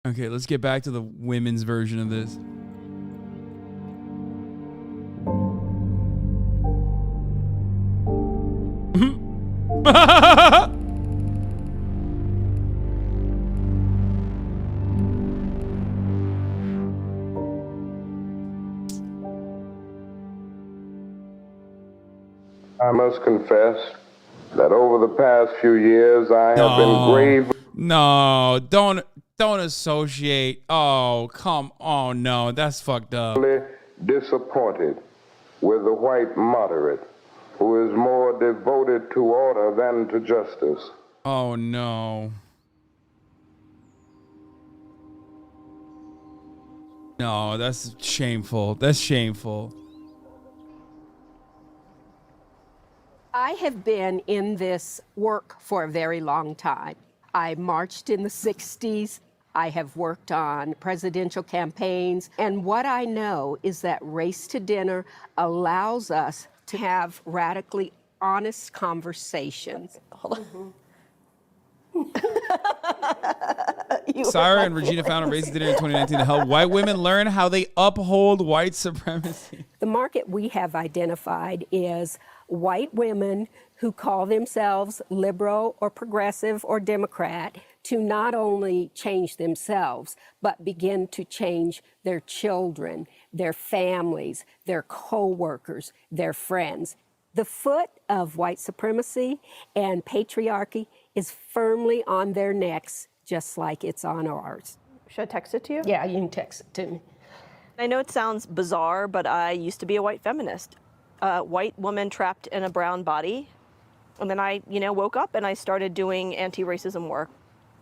Okay, let's get back to the women's version of this. I must confess that over the past few years, I have been gravely... No, don't associate. Oh, come on. No, that's fucked up. disappointed with the white moderate who is more devoted to order than to justice. Oh, no. No, that's shameful. That's shameful. I have been in this work for a very long time. I marched in the 60s. I have worked on presidential campaigns. And what I know is that Race to Dinner allows us to have radically honest conversations. Hold on. Sarah and Regina founded Race to Dinner in 2019 to help white women learn how they uphold white supremacy. The market we have identified is white women who call themselves liberal or progressive or Democrat to not only change themselves, but begin to change their children, their families, their co-workers, their friends. The foot of white supremacy and patriarchy is firmly on their necks, just like it's on ours. Should I text it to you? Yeah, you can text it to me. I know it sounds bizarre, but I used to be a white feminist. A white woman trapped in a brown body. And then I, woke up and I started doing anti-racism work.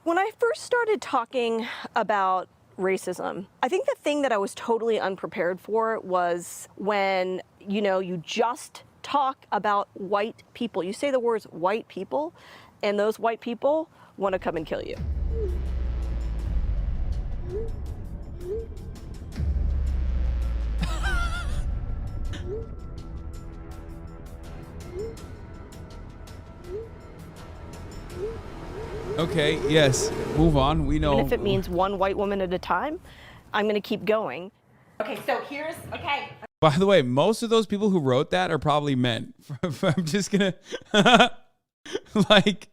When I first started talking about racism, I think the thing that I was totally unprepared for was when, you just talk about white people. You say the words white people, and those white people want to come and kill you. Okay, yes, move on. We know. And if it means one white woman at a time, I'm going to keep going. Okay, so okay. By the way, most of those people who wrote that are probably men. I'm just gonna like,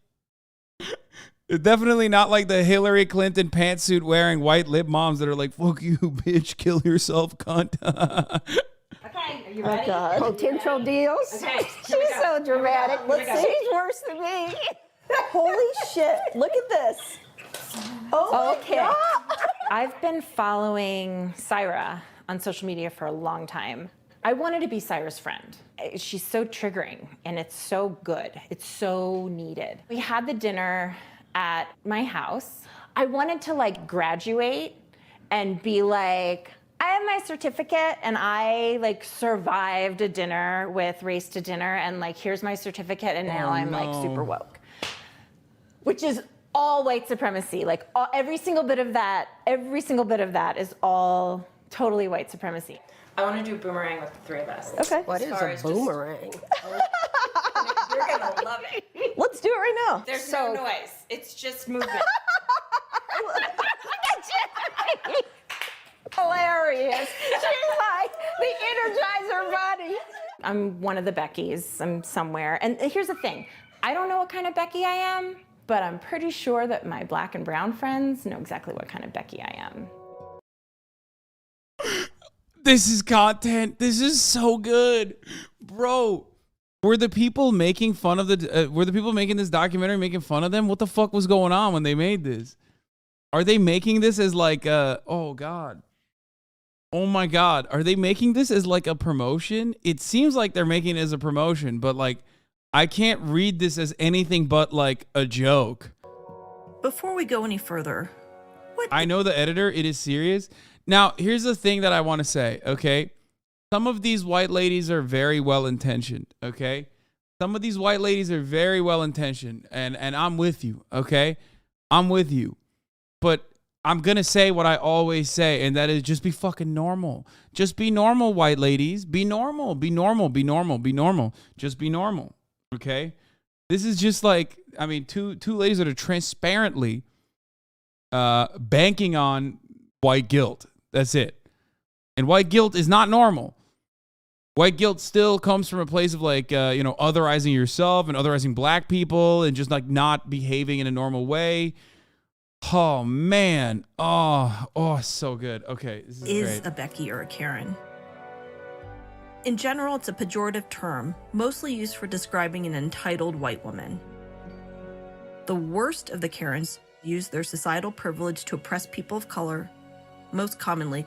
definitely not like the Hillary Clinton pantsuit wearing white lip moms that are like, "Fuck you, bitch, kill yourself, cunt." Okay, are you ready? God. Potential deals? Okay, She's so dramatic. Let's see. She's worse than me. Holy shit, look at this. Oh Okay. my God. I've been following Syra on social media for a long time. I wanted to be Syra's friend. She's so triggering and it's so good. It's so needed. We had the dinner at my house. I wanted to graduate and be like, I have my certificate and I survived a dinner with Race to Dinner and here's my certificate and now I'm super woke. Which is all white supremacy. Every single bit of that is all totally white supremacy. I want to do boomerang with the three of us. Okay. What is a boomerang? You're gonna love it. Let's do it right now. There's no noise. It's just movement. Hilarious. She's like the Energizer Bunny. I'm one of the Beckys. I'm somewhere. And here's the thing. I don't know what kind of Becky I am, but I'm pretty sure that my black and brown friends know exactly what kind of Becky I am. This is content. This is so good, bro. Were the people making fun of were the people making this documentary making fun of them? What the fuck was going on when they made this? Are they making this as oh God. Oh my God. Are they making this as a promotion? It seems like they're making it as a promotion, but I can't read this as anything but a joke. Before we go any further, I know the editor, it is serious. Now, here's the thing that I want to say, okay? Some of these white ladies are very well-intentioned, okay? Some of these white ladies are very well-intentioned, and I'm with you, okay? I'm with you. But I'm going to say what I always say, and that is just be fucking normal. Just be normal, white ladies. Be normal, be normal, be normal, be normal. Just be normal, okay? This is just two ladies that are transparently banking on white guilt. That's it. And white guilt is not normal. White guilt still comes from a place of like, otherizing yourself and otherizing black people and just like not behaving in a normal way. Oh, man. Oh, so good. Okay. This is great. A Becky or a Karen? In general, it's a pejorative term, mostly used for describing an entitled white woman. The worst of the Karens use their societal privilege to oppress people of color, most commonly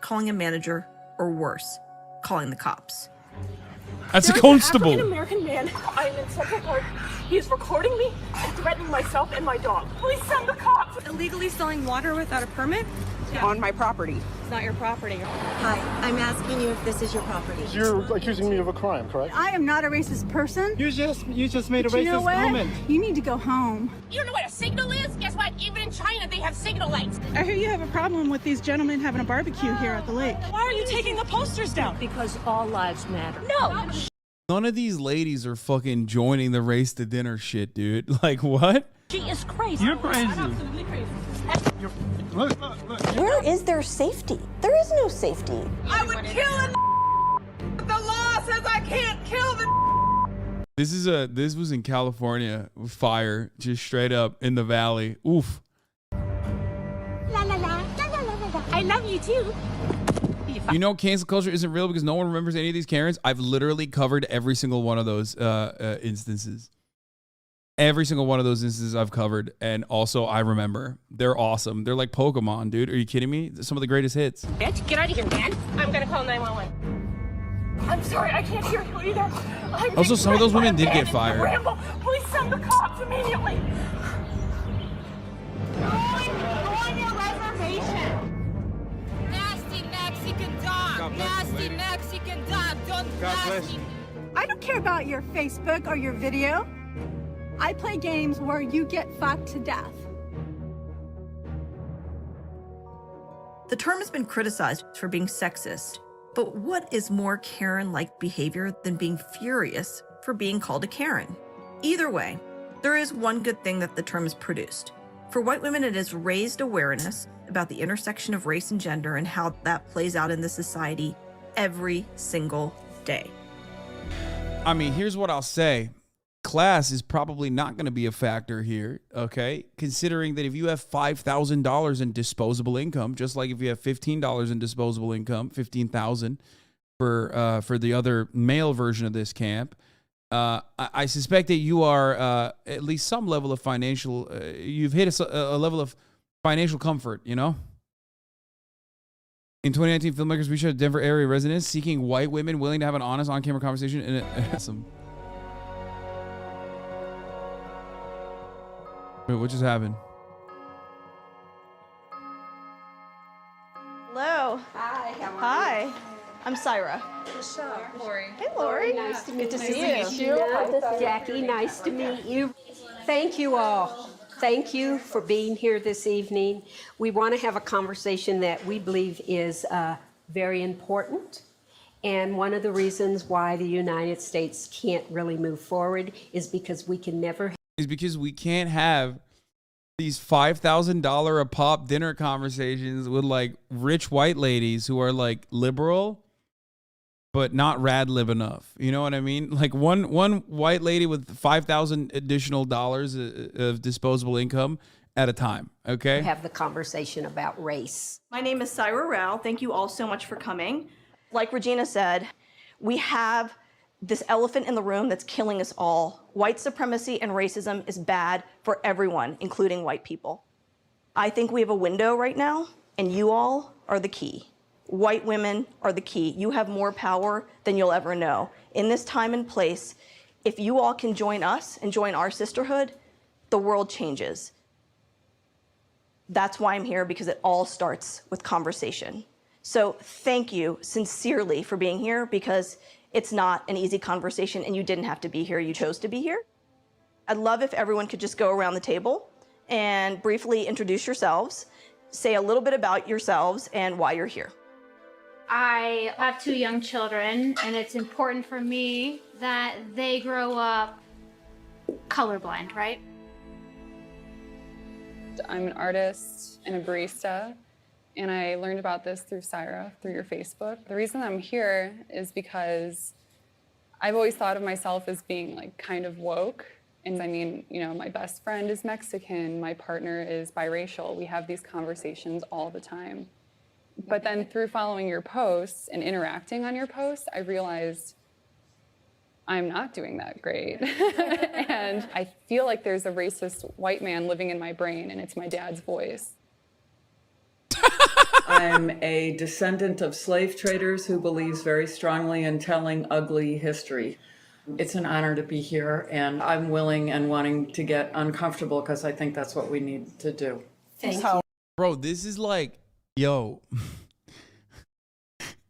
calling a manager, or worse, calling the cops. That's a constable. There's an African-American man. I am in Central Park. He is recording me and threatening myself and my dog. Please send the cops. Illegally selling water without a permit? On my property. It's not your property. Hi, I'm asking you if this is your property. You're accusing me of a crime, correct? I am not a racist person. You just made a But you know racist what? comment. You need to go home. You don't know what a signal is? Guess what? Even in China, they have signal lights. I hear you have a problem with these gentlemen having a barbecue here at the lake. Why are you taking the posters down? Because all lives matter. No. None of these ladies are fucking joining the race to dinner shit, dude. Like, what? She is crazy. You're crazy. I'm absolutely crazy. Look. Where is there safety? There is no safety. I would kill a The law says I can't kill the This was in California. Fire, just straight up in the valley. Oof. La la la, la la la la la. I love you too. You know, cancel culture isn't real because no one remembers any of these Karens. I've literally covered every single one of those instances. Every single one of those instances I've covered, and also I remember. They're awesome. They're like Pokemon, dude. Are you kidding me? Some of the greatest hits. Bitch, get out of here, man. I'm gonna call 911. I'm sorry, I can't hear you either. Also, some of those women did get fired. Ramble. Please send the cops immediately. Go on your reservation. Nasty Mexican dog. Nasty Mexican dog. Don't blast me. I don't care about your Facebook or your video. I play games where you get fucked to death. The term has been criticized for being sexist, but what is more Karen-like behavior than being furious for being called a Karen? Either way, there is one good thing that the term has produced. For white women, it has raised awareness about the intersection of race and gender and how that plays out in the society every single day. I mean, here's what I'll say. Class is probably not going to be a factor here, okay? Considering that if you have $5,000 in disposable income, just like if you have $15 in disposable income, $15,000 for the other male version of this camp, I suspect that you are at least some level of financial, you've hit a level of financial comfort, you know? In 2019, filmmakers reached out to Denver area residents seeking white women willing to have an honest on-camera conversation. And awesome. Wait, what just happened? Hello. Hi, how are Hi. I'm Syra. Lori. Hey, Lori. Nice to meet you. Jackie, nice to meet you. Thank you all. Thank you for being here this evening. We want to have a conversation that we believe is very important. And one of the reasons why the United States can't really move forward is because we can never Is because we can't have these $5,000 a pop dinner conversations with like rich white ladies who are like liberal, but not rad lib enough. You know what I mean? Like one white lady with 5,000 additional dollars of disposable income at a time. Okay. have the conversation about race. My name is Syra Rao. Thank you all so much for coming. Like Regina said, we have this elephant in the room that's killing us all. White supremacy and racism is bad for everyone, including white people. I think we have a window right now, and you all are the key. White women are the key. You have more power than you'll ever know. In this time and place, if you all can join us and join our sisterhood, the world changes. That's why I'm here, because it all starts with conversation. So thank you sincerely for being here, because it's not an easy conversation and you didn't have to be here, you chose to be here. I'd love if everyone could just go around the table and briefly introduce yourselves, say a little bit about yourselves and why you're here. I have 2 young children, and it's important for me that they grow up colorblind, right? I'm an artist and a barista, and I learned about this through Syra, through your Facebook. The reason I'm here is because I've always thought of myself as being like kind of woke. And I mean, you know, my best friend is Mexican, my partner is biracial. We have these conversations all the time. But then through following your posts and interacting on your posts, I realized I'm not doing that great. And I feel like there's a racist white man living in my brain, and it's my dad's voice. I'm a descendant of slave traders who believes very strongly in telling ugly history. It's an honor to be here, and I'm willing and wanting to get uncomfortable because I think that's what we need to do. Thank you. Bro, this is like, yo,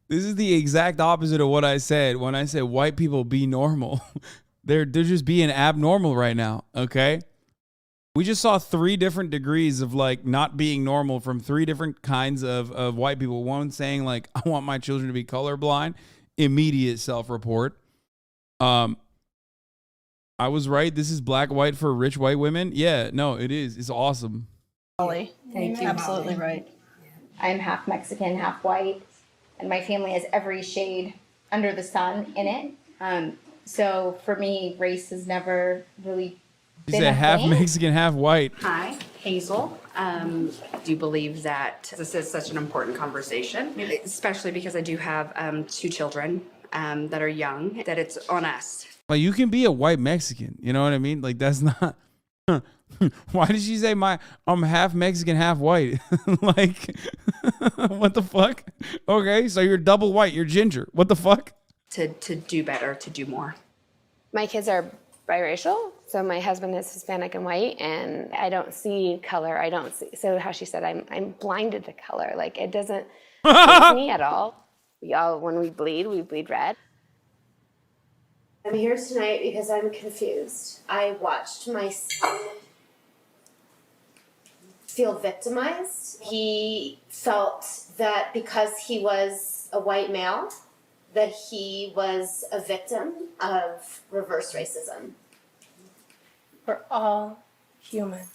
this is the exact opposite of what I said when I said white people be normal. They're just being abnormal right now, okay? We just saw 3 different degrees of like not being normal from 3 different kinds of white people. One saying like, I want my children to be colorblind, immediate self-report. I was right. This is black, white for rich white women. Yeah, no, it is. It's awesome. Molly, Thank you. absolutely right. I'm half Mexican, half white, and my family has every shade under the sun in it. So for me, race has never really She been said a half thing. Mexican, half white. Hi, Hazel. I do believe that this is such an important conversation, especially because I do have 2 children that are young, that it's on us. Like, you can be a white Mexican. You know what I mean? Like, that's not. Why did she say I'm half Mexican, half white? Like, what the fuck? Okay, so you're double white. You're ginger. What the fuck? To do better, to do more. My kids are biracial, so my husband is Hispanic and white, and I don't see color. I don't see. So how she said, I'm blinded to color. Like, it doesn't phase me at all. When we bleed red. I'm here tonight because I'm confused. I watched my son feel victimized. He felt that because he was a white male, that he was a victim of reverse racism. We're all human.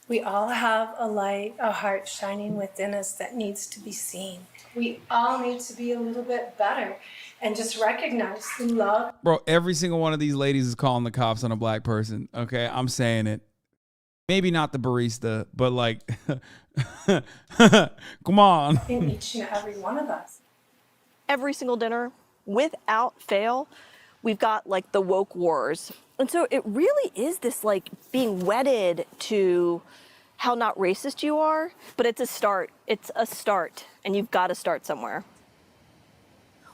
We all have a light, a heart shining within us that needs to be seen. We all need to be a little bit better and just recognize the love. Bro, every single one of these ladies is calling the cops on a black person. Okay, I'm saying it. Maybe not the barista, but like, come on. In each and every one of us. Every single dinner, without fail, we've got like the woke wars. And so it really is this like being wedded to how not racist you are, but it's a start. It's a start, and you've got to start somewhere.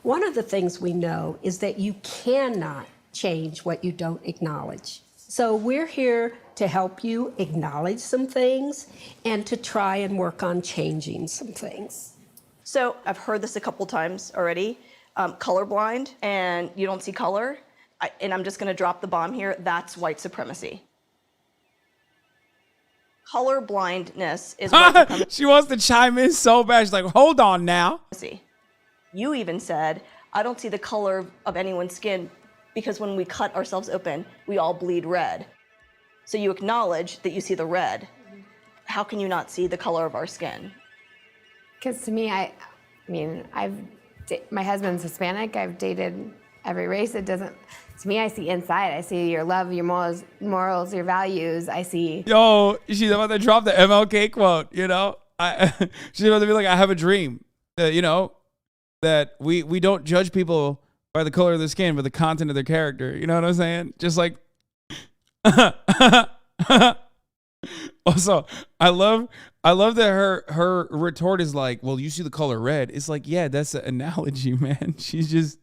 One of the things we know is that you cannot change what you don't acknowledge. So we're here to help you acknowledge some things and to try and work on changing some things. So I've heard this a couple times already, colorblind, and you don't see color. And I'm just gonna drop the bomb here, that's white supremacy. Color blindness is white supremacy. She wants to chime in so bad. She's like, hold on now. You even said, I don't see the color of anyone's skin because when we cut ourselves open, we all bleed red. So you acknowledge that you see the red. How can you not see the color of our skin? Because to me, my husband's Hispanic. I've dated every race. It doesn't. To me, I see inside. I see your love, your morals, your values. I see. Yo, she's about to drop the MLK quote. You know, she's about to be like, I have a dream. You know, that we don't judge people by the color of their skin, but the content of their character. You know what I'm saying? Just like. Also, I love that her retort is like, well, you see the color red. It's like, yeah, that's an analogy, man. She's just.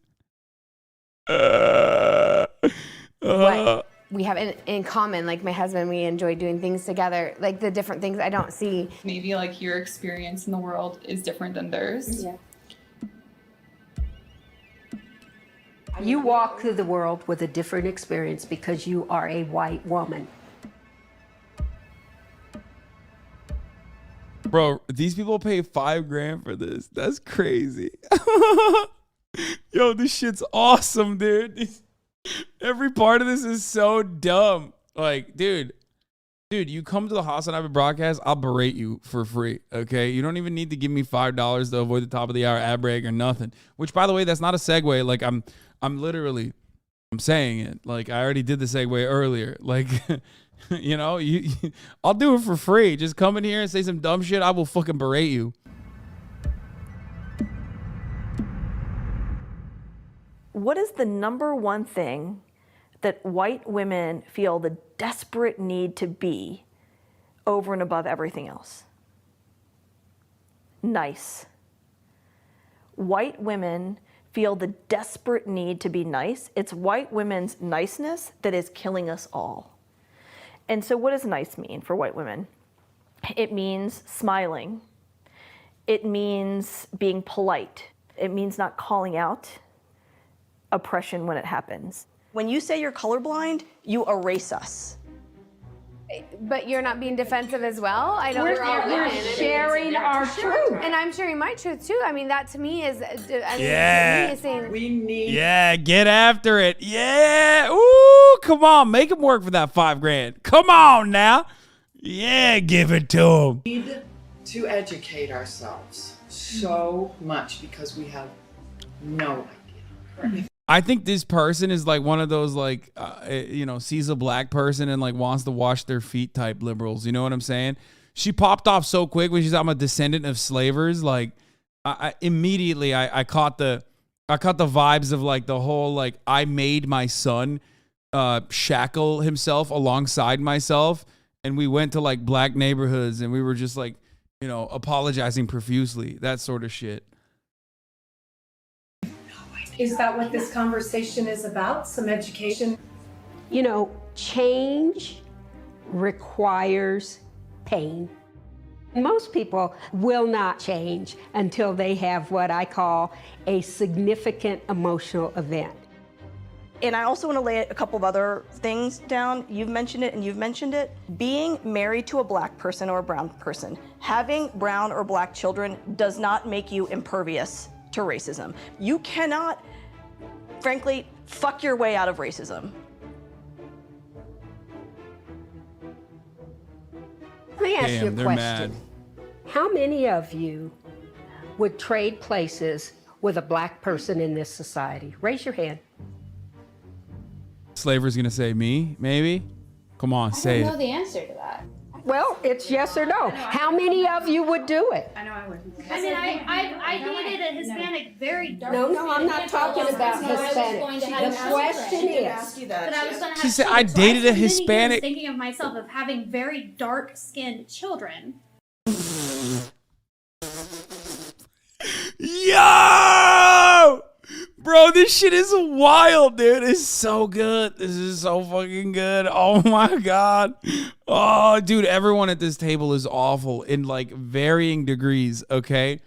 What we have in common, like my husband, we enjoy doing things together, like the different things I don't see. Maybe like your experience in the world is different than theirs. Yeah. You walk through the world with a different experience because you are a white woman. Bro, these people pay $5,000 for this. That's crazy. Yo, this shit's awesome, dude. Every part of this is so dumb. Like, dude, Dude, you come to the HasanAbi broadcast, I'll berate you for free, okay? You don't even need to give me $5 to avoid the top of the hour ad break or nothing. Which, by the way, that's not a segue. Like, I'm saying it. Like, I already did the segue earlier. Like, you know, I'll do it for free. Just come in here and say some dumb shit. I will fucking berate you. What is the number one thing that white women feel the desperate need to be over and above everything else? Nice. White women feel the desperate need to be nice. It's white women's niceness that is killing us all. And so what does nice mean for white women? It means smiling. It means being polite. It means not calling out oppression when it happens. When you say you're colorblind, you erase us. But you're not being defensive as well. I don't. We're sharing our truth, and I'm sharing my truth too. I mean, that to me is. Yeah. To me is saying, we need. Yeah, get after it. Yeah. Ooh, come on, make him work for that $5,000. Come on now. Yeah, give it to him. We need to educate ourselves so much because we have no idea. I think this person is like one of those like, sees a black person and like wants to wash their feet type liberals. You know what I'm saying? She popped off so quick when she's I'm a descendant of slavers. Like, I immediately caught the vibes of like the whole like I made my son shackle himself alongside myself, and we went to like black neighborhoods and we were just like, apologizing profusely, that sort of shit. Is that what this conversation is about? Some education? Change requires pain. Most people will not change until they have what I call a significant emotional event. And I also want to lay a couple of other things down. You've mentioned it and you've mentioned it. Being married to a black person or a brown person, having brown or black children does not make you impervious to racism. You cannot, frankly, fuck your way out of racism. Let me ask you a they're question. mad. How many of you would trade places with a black person in this society? Raise your hand. Slaver's gonna say me, maybe? Come on, say I don't know it. the answer to that. Well, it's yes or no. How many of you would do it? I know I would. I mean, I dated a Hispanic, very dark. No, I'm not talking about Hispanic. The question is. But I was going to have She said, children. I dated a So I was Hispanic. thinking of myself of having very dark-skinned children. Yo! Bro, this shit is wild, dude. It's so good. This is so fucking good. Oh my God. Oh, dude, everyone at this table is awful in like varying degrees, okay?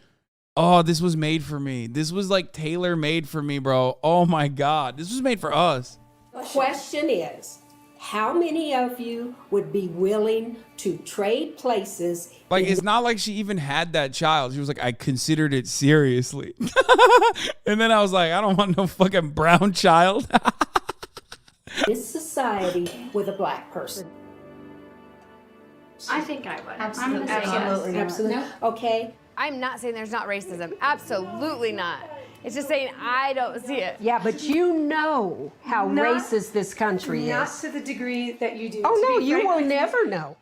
Oh, this was made for me. This was like tailor-made for me, bro. Oh my God. This was made for us. The question is, how many of you would be willing to trade places? Like, it's not like she even had that child. She was like, I considered it seriously. And then I was like, I don't want no fucking brown child. This society with a black person. I think I would. Absolutely. Absolutely. No. Okay. I'm not saying there's not racism. Absolutely not. It's just saying I don't see it. Yeah, but you know how racist this country Not is. to the degree that you do. Oh, To no, be you frank will with never know.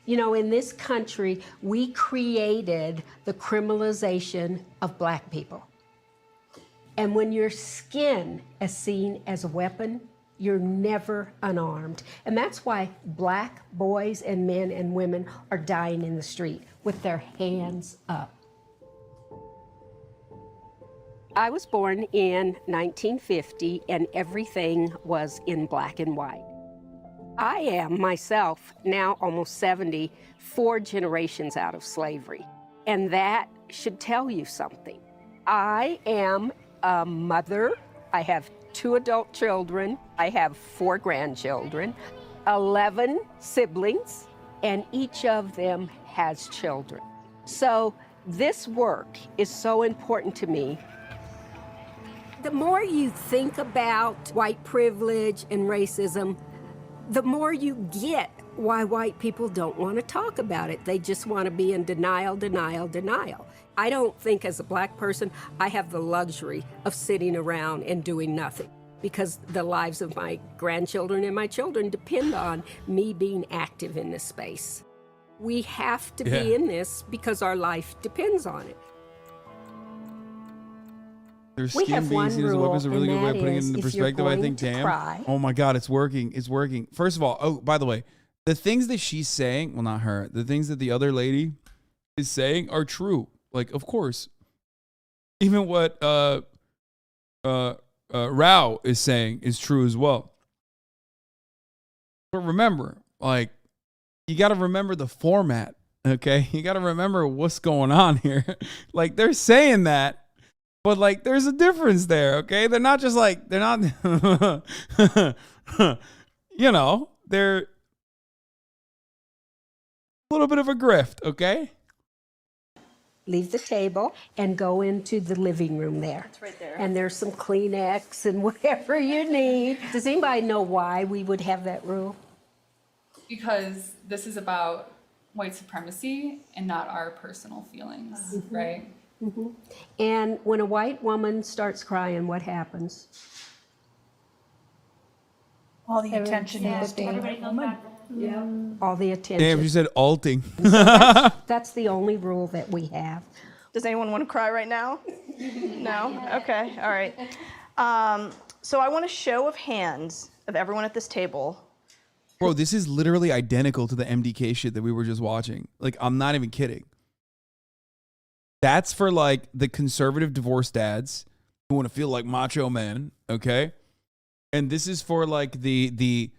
In this country, we created the criminalization of black people. And when your skin is seen as a weapon, you're never unarmed. And that's why black boys and men and women are dying in the street with their hands up. I was born in 1950, and everything was in black and white. I am myself, now almost 70, 4 generations out of slavery. And that should tell you something. I am a mother. I have 2 adult children. I have 4 grandchildren, 11 siblings, and each of them has children. So this work is so important to me. The more you think about white privilege and racism, the more you get why white people don't want to talk about it. They just want to be in denial, denial, denial. I don't think as a black person I have the luxury of sitting around and doing nothing, because the lives of my grandchildren and my children depend on me being active in this space. We have to be in this because our life depends on it. There's We skin have being one seen as a weapon is a really rule, good way and of putting it that into is if you're perspective. I going think, to damn. cry- Oh my God, it's working. It's working. First of all, oh, by the way, the things that she's saying, well, not her, the things that the other lady is saying are true. Like, of course. Even what Rao is saying is true as well. But remember, like, you got to remember the format, okay? You got to remember what's going on here. Like, they're saying that, but, like, there's a difference there, okay? They're not just like, they're not, you know, they're a little bit of a grift, okay? Leave the table and go into the living room there. It's right there. And there's some Kleenex and whatever you need. Does anybody know why we would have that rule? Because this is about white supremacy and not our personal feelings, right? Mm-hmm. And when a white woman starts crying, what happens? All the attention is to the woman. Yeah. All the attention. Damn, you said alting. That's the only rule that we have. Does anyone want to cry right now? No? Okay, all right. So I want a show of hands of everyone at this table. Bro, this is literally identical to the MDK shit that we were just watching. Like, I'm not even kidding. That's for, like, the conservative divorced dads who want to feel like macho men, okay? And this is for, like, the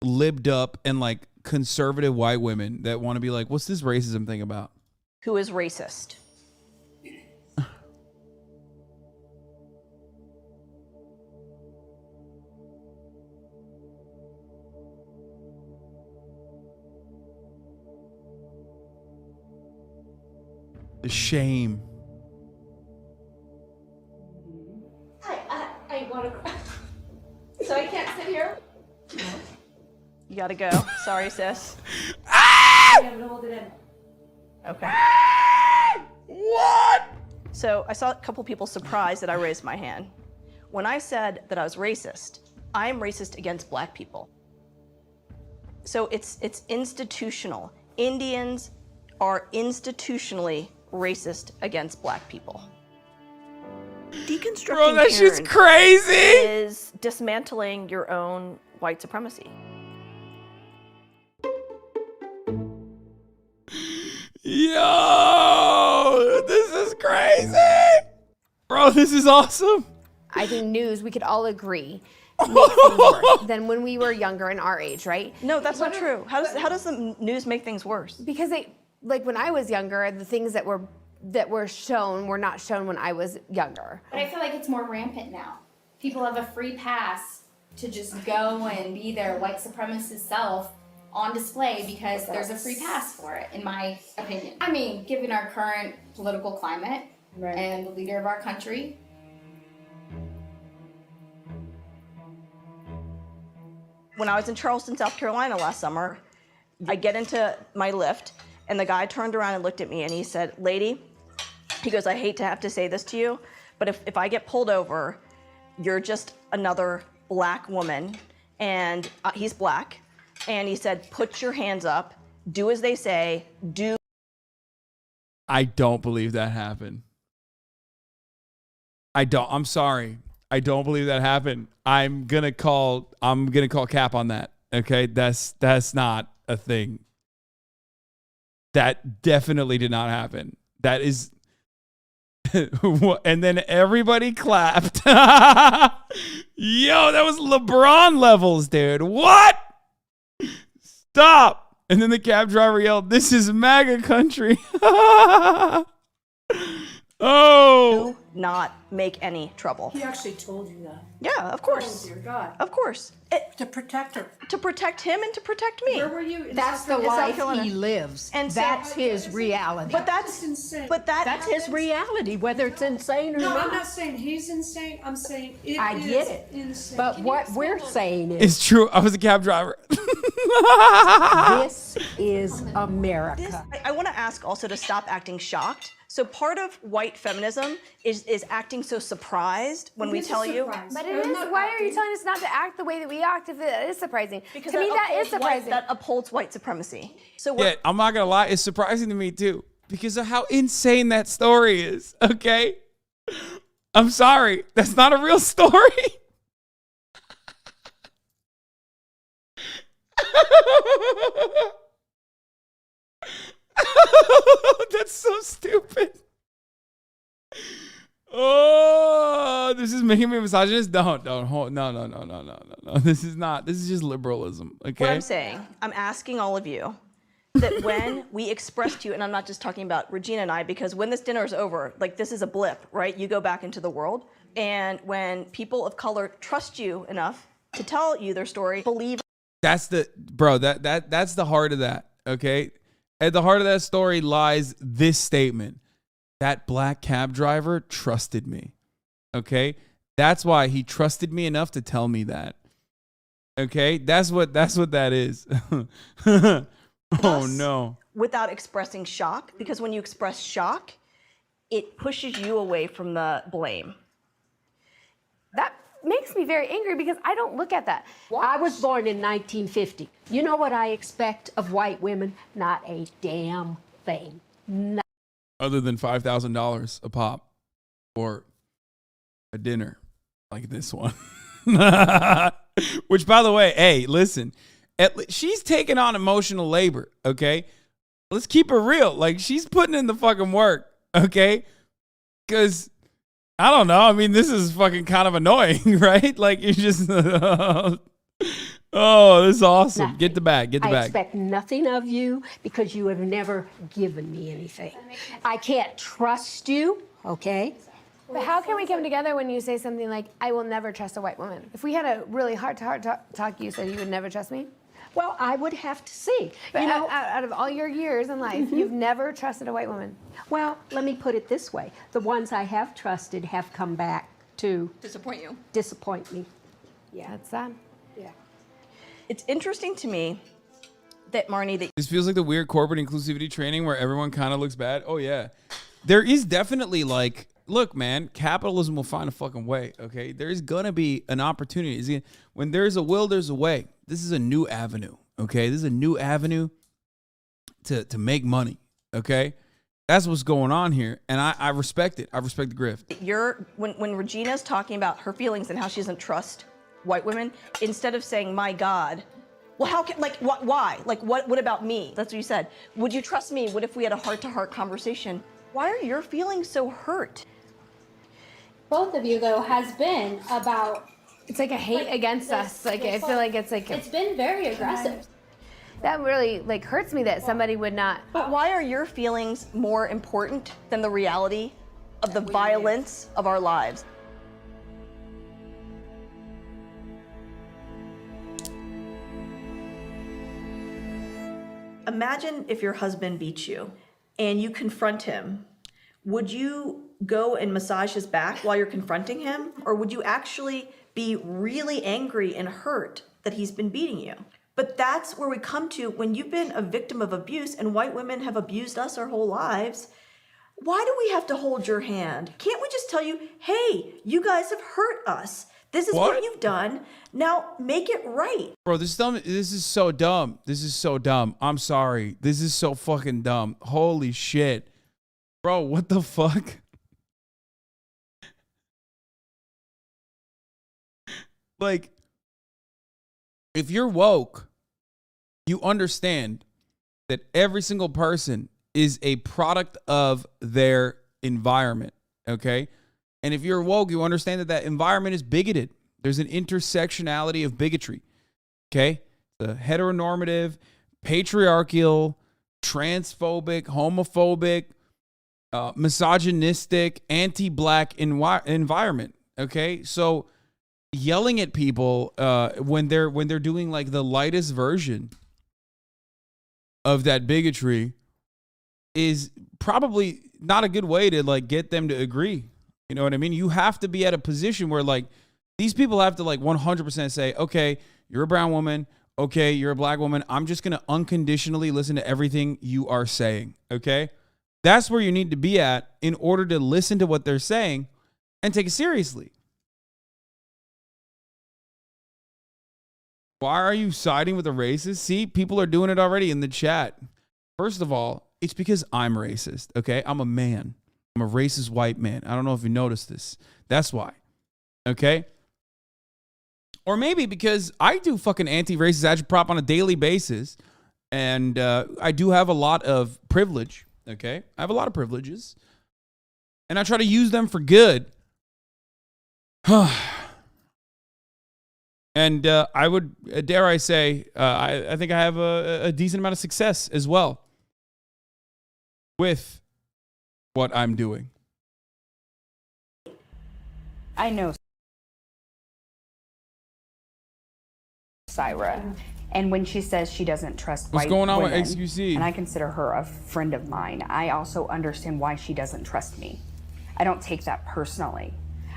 libbed up and, like, conservative white women that want to be like, what's this racism thing about? Who is racist? The shame. I want to cry. So I can't sit here? You gotta go. Sorry, sis. I have to hold it in. Okay. What? So I saw a couple people surprised that I raised my hand. When I said that I was racist, I am racist against black people. So it's institutional. Indians are institutionally racist against black people. Deconstructing Bro, that shit's Karen crazy! is dismantling your own white supremacy. Yo, this is crazy! Bro, this is awesome! I think news, we could all agree, makes things worse than when we were younger and our age, right? No, that's not true. How does the news make things worse? Because like when I was younger, the things that were shown were not shown when I was younger. But I feel like it's more rampant now. People have a free pass to just go and be their white supremacist self on display because there's a free pass for it, in my opinion. I mean, given our current political climate and the leader of our country. When I was in Charleston, South Carolina last summer, I get into my Lyft, and the guy turned around and looked at me, and he said, "Lady," he goes, "I hate to have to say this to you, but if I get pulled over, you're just another black woman," and he's black, and he said, "Put your hands up, do as they say, do." I don't believe that happened. I'm sorry. I don't believe that happened. I'm gonna call cap on that. Okay, that's not a thing. That definitely did not happen. That is, and then everybody clapped. Yo, that was LeBron levels, dude. What? Stop! And then the cab driver yelled, "This is MAGA country." Oh. Do not make any trouble. He actually told you that. Yeah, of course. Oh, dear God. Of course. To protect her. To protect him and to protect me. Where were you? That's the life he lives. And so- that's his reality. But that's insane. But that's his reality, whether it's insane or No, not. I'm not saying he's insane. I'm saying I get it. insane. But Can what you we're explain? saying is It's true. I was a cab driver. This is America. I want to ask also to stop acting shocked. So part of white feminism is acting so surprised when we tell you. But it is. Why are you telling us not to act the way that we act if it is surprising? Because to me, that is surprising. That upholds white supremacy. So Yeah, I'm not gonna lie, it's surprising to me too because of how insane that story is. Okay, I'm sorry, that's not a real story. That's so stupid. Oh, this is making me misogynist. Don't. No. This is not. This is just liberalism. Okay. What I'm saying, I'm asking all of you that when we express to you, and I'm not just talking about Regina and I, because when this dinner is over, like this is a blip, right? You go back into the world, and when people of color trust you enough to tell you their story, believe. That's the that's the heart of that. Okay. At the heart of that story lies this statement. That black cab driver trusted me. Okay? That's why he trusted me enough to tell me that. Okay? That's what that is. Oh no. Without expressing shock, because when you express shock, it pushes you away from the blame. That makes me very angry because I don't look at that. I was born in 1950. You know what I expect of white women? Not a damn thing. Other than $5,000 a pop for a dinner like this one. Which, by the way, hey, listen, she's taking on emotional labor, okay? Let's keep it real. Like, she's putting in the fucking work, okay? Because, I don't know. I mean, this is fucking kind of annoying, right? Like, you just... Oh, this is awesome. Nothing. Get the bag. Get the I bag. expect nothing of you because you have never given me anything. I can't trust you, okay? But how can we come together when you say something like, I will never trust a white woman? If we had a really heart-to-heart talk, you said you would never trust me? Well, I would have to see. But you know, out of all your years in life, you've never trusted a white woman. Well, let me put it this way. The ones I have trusted have come back to... Disappoint me. Yeah. That's sad. Yeah. It's interesting to me that, Marnie, that This feels like the weird corporate inclusivity training where everyone kind of looks bad. Oh, yeah. There is definitely like, look, man, capitalism will find a fucking way, okay? There's going to be an opportunity. When there's a will, there's a way. This is a new avenue, okay? This is a new avenue to make money, okay? That's what's going on here, and I respect it. I respect the grift. when Regina's talking about her feelings and how she doesn't trust white women, instead of saying, my God, well, how can, like, why? Like, what about me? That's what you said. Would you trust me? What if we had a heart-to-heart conversation? Why are your feelings so hurt? Both of you, though, has been about... It's like a hate against us. Like, I feel like it's like... It's been very aggressive. That really, like, hurts me that somebody would not... But why are your feelings more important than the reality of the violence of our lives? Imagine if your husband beats you and you confront him. Would you go and massage his back while you're confronting him? Or would you actually be really angry and hurt that he's been beating you? But that's where we come to when you've been a victim of abuse and white women have abused us our whole lives. Why do we have to hold your hand? Can't we just tell you, hey, you guys have hurt us. This is what you've done. Now make it right. Bro, this is dumb. This is so dumb. This is so dumb. I'm sorry. This is so fucking dumb. Holy shit. Bro, what the fuck? Like, if you're woke, you understand that every single person is a product of their environment, okay? And if you're woke, you understand that that environment is bigoted. There's an intersectionality of bigotry, okay? The heteronormative, patriarchal, transphobic, homophobic, misogynistic, anti-black environment, okay? So yelling at people when they're doing like the lightest version of that bigotry is probably not a good way to like get them to agree. You know what I mean? You have to be at a position where like these people have to like 100% say, okay, you're a brown woman. okay, you're a black woman. I'm just going to unconditionally listen to everything you are saying, okay? That's where you need to be at in order to listen to what they're saying and take it seriously. Why are you siding with the racist? See, people are doing it already in the chat. First of all, it's because I'm racist, okay? I'm a man. I'm a racist white man. I don't know if you noticed this. That's why, okay? Or maybe because I do fucking anti-racist agitprop on a daily basis, and I do have a lot of privilege, okay? I have a lot of privileges, and I try to use them for good. And I would, dare I say, I think I have a decent amount of success as well with what I'm doing. I know Syra, and when she says she doesn't trust What's white going on with women, XQC? and I consider her a friend of mine, I also understand why she doesn't trust me. I don't take that personally.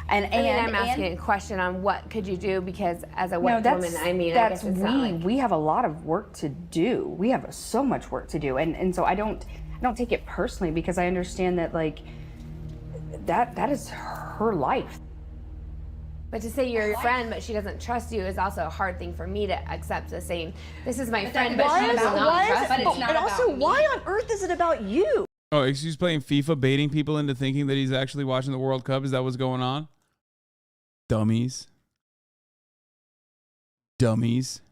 And I'm asking a question on what could you do, because as a white woman, I mean, I guess it's not like... we have a lot of work to do. We have so much work to do, and so I don't take it personally, because I understand that, like, that is her life. But to say you're your friend, but she doesn't trust you is also a hard thing for me to accept. The same, this is my friend, but she does not trust me. But also, why on earth is it about you? Oh, excuse playing FIFA, baiting people into thinking that he's actually watching the World Cup. Is that what's going on? Dummies. Dummies.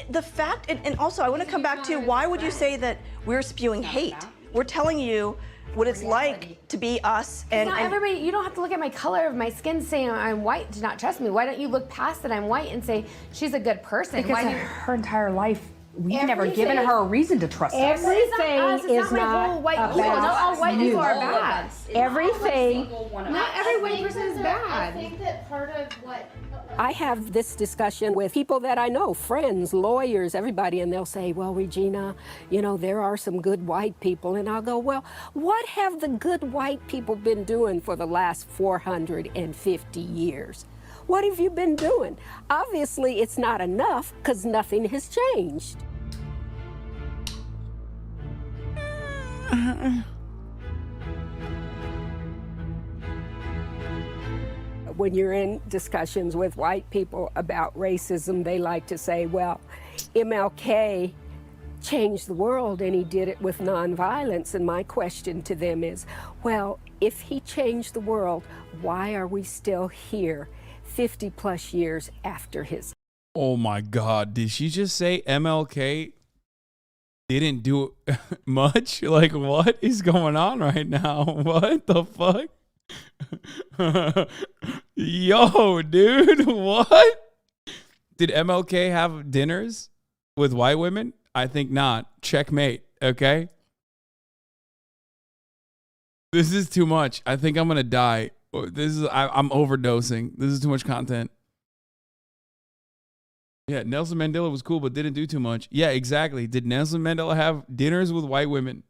The fact, and also I want to come back to, why would you say that we're spewing hate? We're telling you what it's like to be us. And not everybody, you don't have to look at my color of my skin saying I'm white to not trust me. Why don't you look past that I'm white and say she's a good person? Because her entire life, we've never given her a reason to trust us. Everything is not white people. Not all white people are bad. Everything. Not every white person is bad. I think that part of what... I have this discussion with people that I know, friends, lawyers, everybody, and they'll say, well, Regina, you know, there are some good white people. And I'll go, well, what have the good white people been doing for the last 450 years? What have you been doing? Obviously, it's not enough, because nothing has changed. When you're in discussions with white people about racism, they like to say, well, MLK changed the world and he did it with nonviolence. And my question to them is, well, if he changed the world, why are we still here 50 plus years after his? Oh my God. Did she just say MLK didn't do much? Like, what is going on right now? What the fuck? Yo, dude, what? Did MLK have dinners with white women? I think not. Checkmate, okay? This is too much. I think I'm gonna die. I'm overdosing. This is too much content. Yeah, Nelson Mandela was cool, but didn't do too much. Yeah, exactly. Did Nelson Mandela have dinners with white women?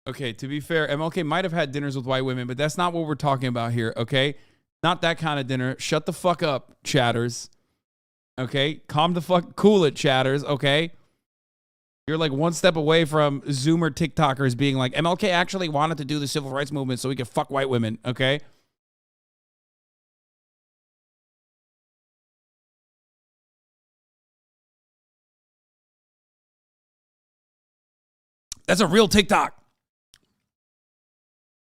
Okay, to be fair, MLK might have had dinners with white women, but that's not what we're talking about here, okay? Not that kind of dinner. Shut the fuck up, chatters. Okay? Calm the fuck, cool it, chatters, okay? You're like one step away from Zoomer TikTokers being like, MLK actually wanted to do the civil rights movement so he could fuck white women, okay? That's a real TikTok.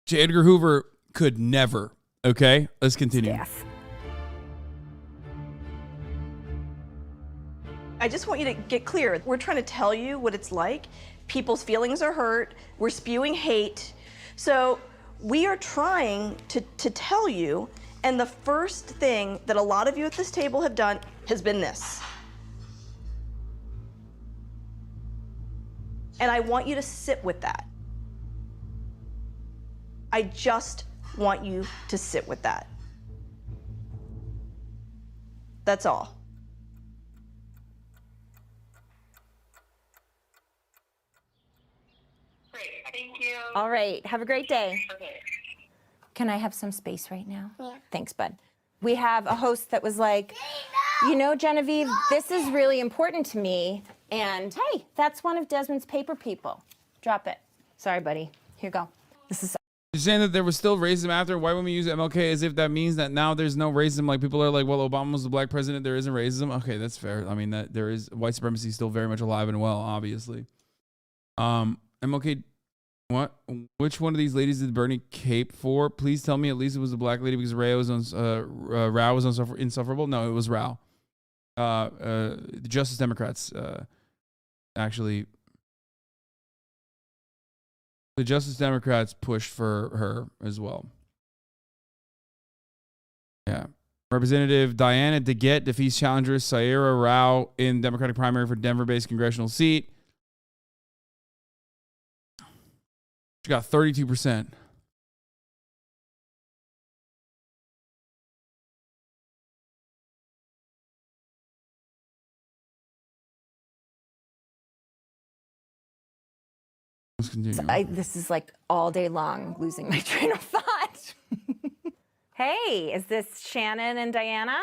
J. Edgar Hoover could never. Okay, let's continue. Death. I just want you to get clear. We're trying to tell you what it's like. People's feelings are hurt. We're spewing hate. So we are trying to tell you, and the first thing that a lot of you at this table have done has been this. And I want you to sit with that. I just want you to sit with that. That's all. Thank you. All right. Have a great day. Okay. Can I have some space right now? Yeah. Thanks, bud. We have a host that was like, You know, Genevieve, this is really important to me. And hey, that's one of Desmond's paper people. Drop it. Sorry, buddy. Here you go. This is. You're saying that there was still racism after white women use MLK, as if that means that now there's no racism. Like people are like, well, Obama was the black president. There isn't racism. Okay, that's fair. I mean, that there is white supremacy still very much alive and well, obviously. MLK, what? Which one of these ladies did Bernie cape for? Please tell me at least it was a black lady because Rao was insufferable. No, it was Rao. The Justice Democrats actually. The Justice Democrats pushed for her as well. Yeah. Representative Diana DeGette defeats challenger Saira Rao in Democratic primary for Denver-based congressional seat. She got 32%. Let's continue. This is like all day long losing my train of thought. Hey, is this Shannon and Diana?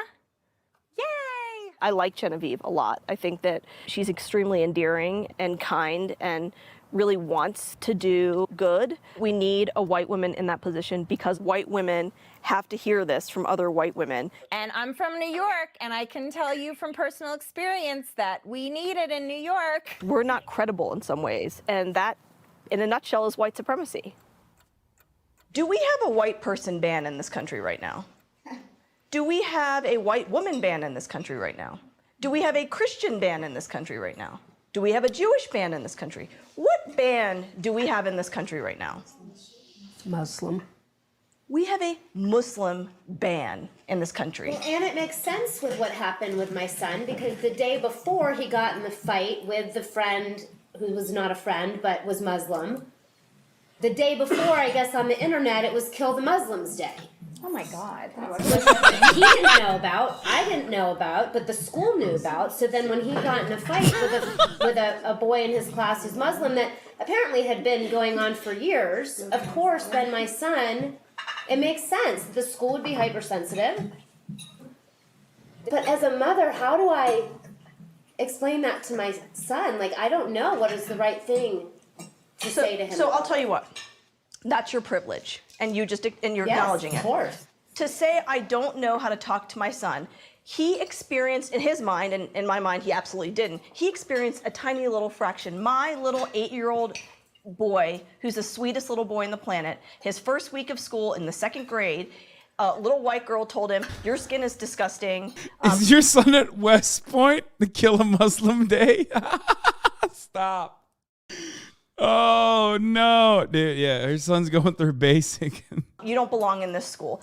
Yay! I like Genevieve a lot. I think that she's extremely endearing and kind and really wants to do good. We need a white woman in that position because white women have to hear this from other white women. And I'm from New York, and I can tell you from personal experience that we need it in New York. We're not credible in some ways, and that, in a nutshell, is white supremacy. Do we have a white person ban in this country right now? Do we have a white woman ban in this country right now? Do we have a Christian ban in this country right now? Do we have a Jewish ban in this country? What ban do we have in this country right now? Muslim. We have a Muslim ban in this country. Well, and it makes sense with what happened with my son because the day before he got in the fight with the friend who was not a friend but was Muslim. The day before, I guess on the internet, it was Kill the Muslims Day. Oh my God. Which he didn't know about, I didn't know about, but the school knew about. So then when he got in a fight with a boy in his class who's Muslim that apparently had been going on for years, of course, then my son, it makes sense. The school would be hypersensitive. But as a mother, how do I explain that to my son? Like, I don't know what is the right thing to say to him. So I'll tell you what, that's your privilege, and you're acknowledging it. Of course. To say I don't know how to talk to my son, he experienced in his mind, and in my mind he absolutely didn't, he experienced a tiny little fraction. My little 8-year-old boy, who's the sweetest little boy on the planet, his first week of school in the 2nd grade, a little white girl told him, your skin is disgusting. Is your son at West Point to Kill a Muslim Day? Stop. Oh, no. Dude, yeah, her son's going through basic. You don't belong in this school.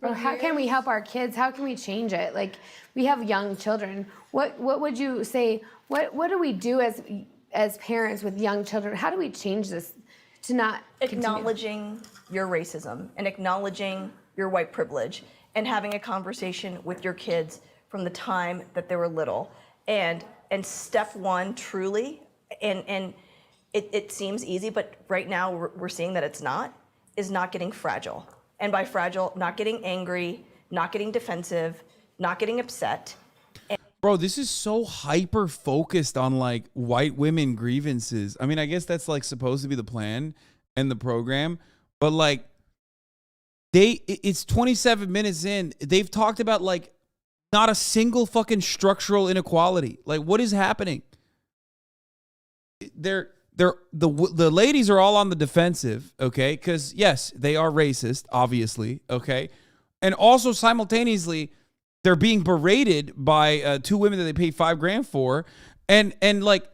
Well, how can we help our kids? How can we change it? Like, we have young children. What would you say? What do we do as parents with young children? How do we change this to not acknowledging your racism and acknowledging your white privilege and having a conversation with your kids from the time that they were little. And step one, truly, and it seems easy, but right now we're seeing that it's not, is not getting fragile. And by fragile, not getting angry, not getting defensive, not getting upset. Bro, this is so hyper focused on like white women grievances. I mean, I guess that's like supposed to be the plan and the program, but like it's 27 minutes in. They've talked about like not a single fucking structural inequality. Like, what is happening? The ladies are all on the defensive, okay? Because yes, they are racist, obviously, okay? And also simultaneously, they're being berated by 2 women that they paid $5,000 for, and like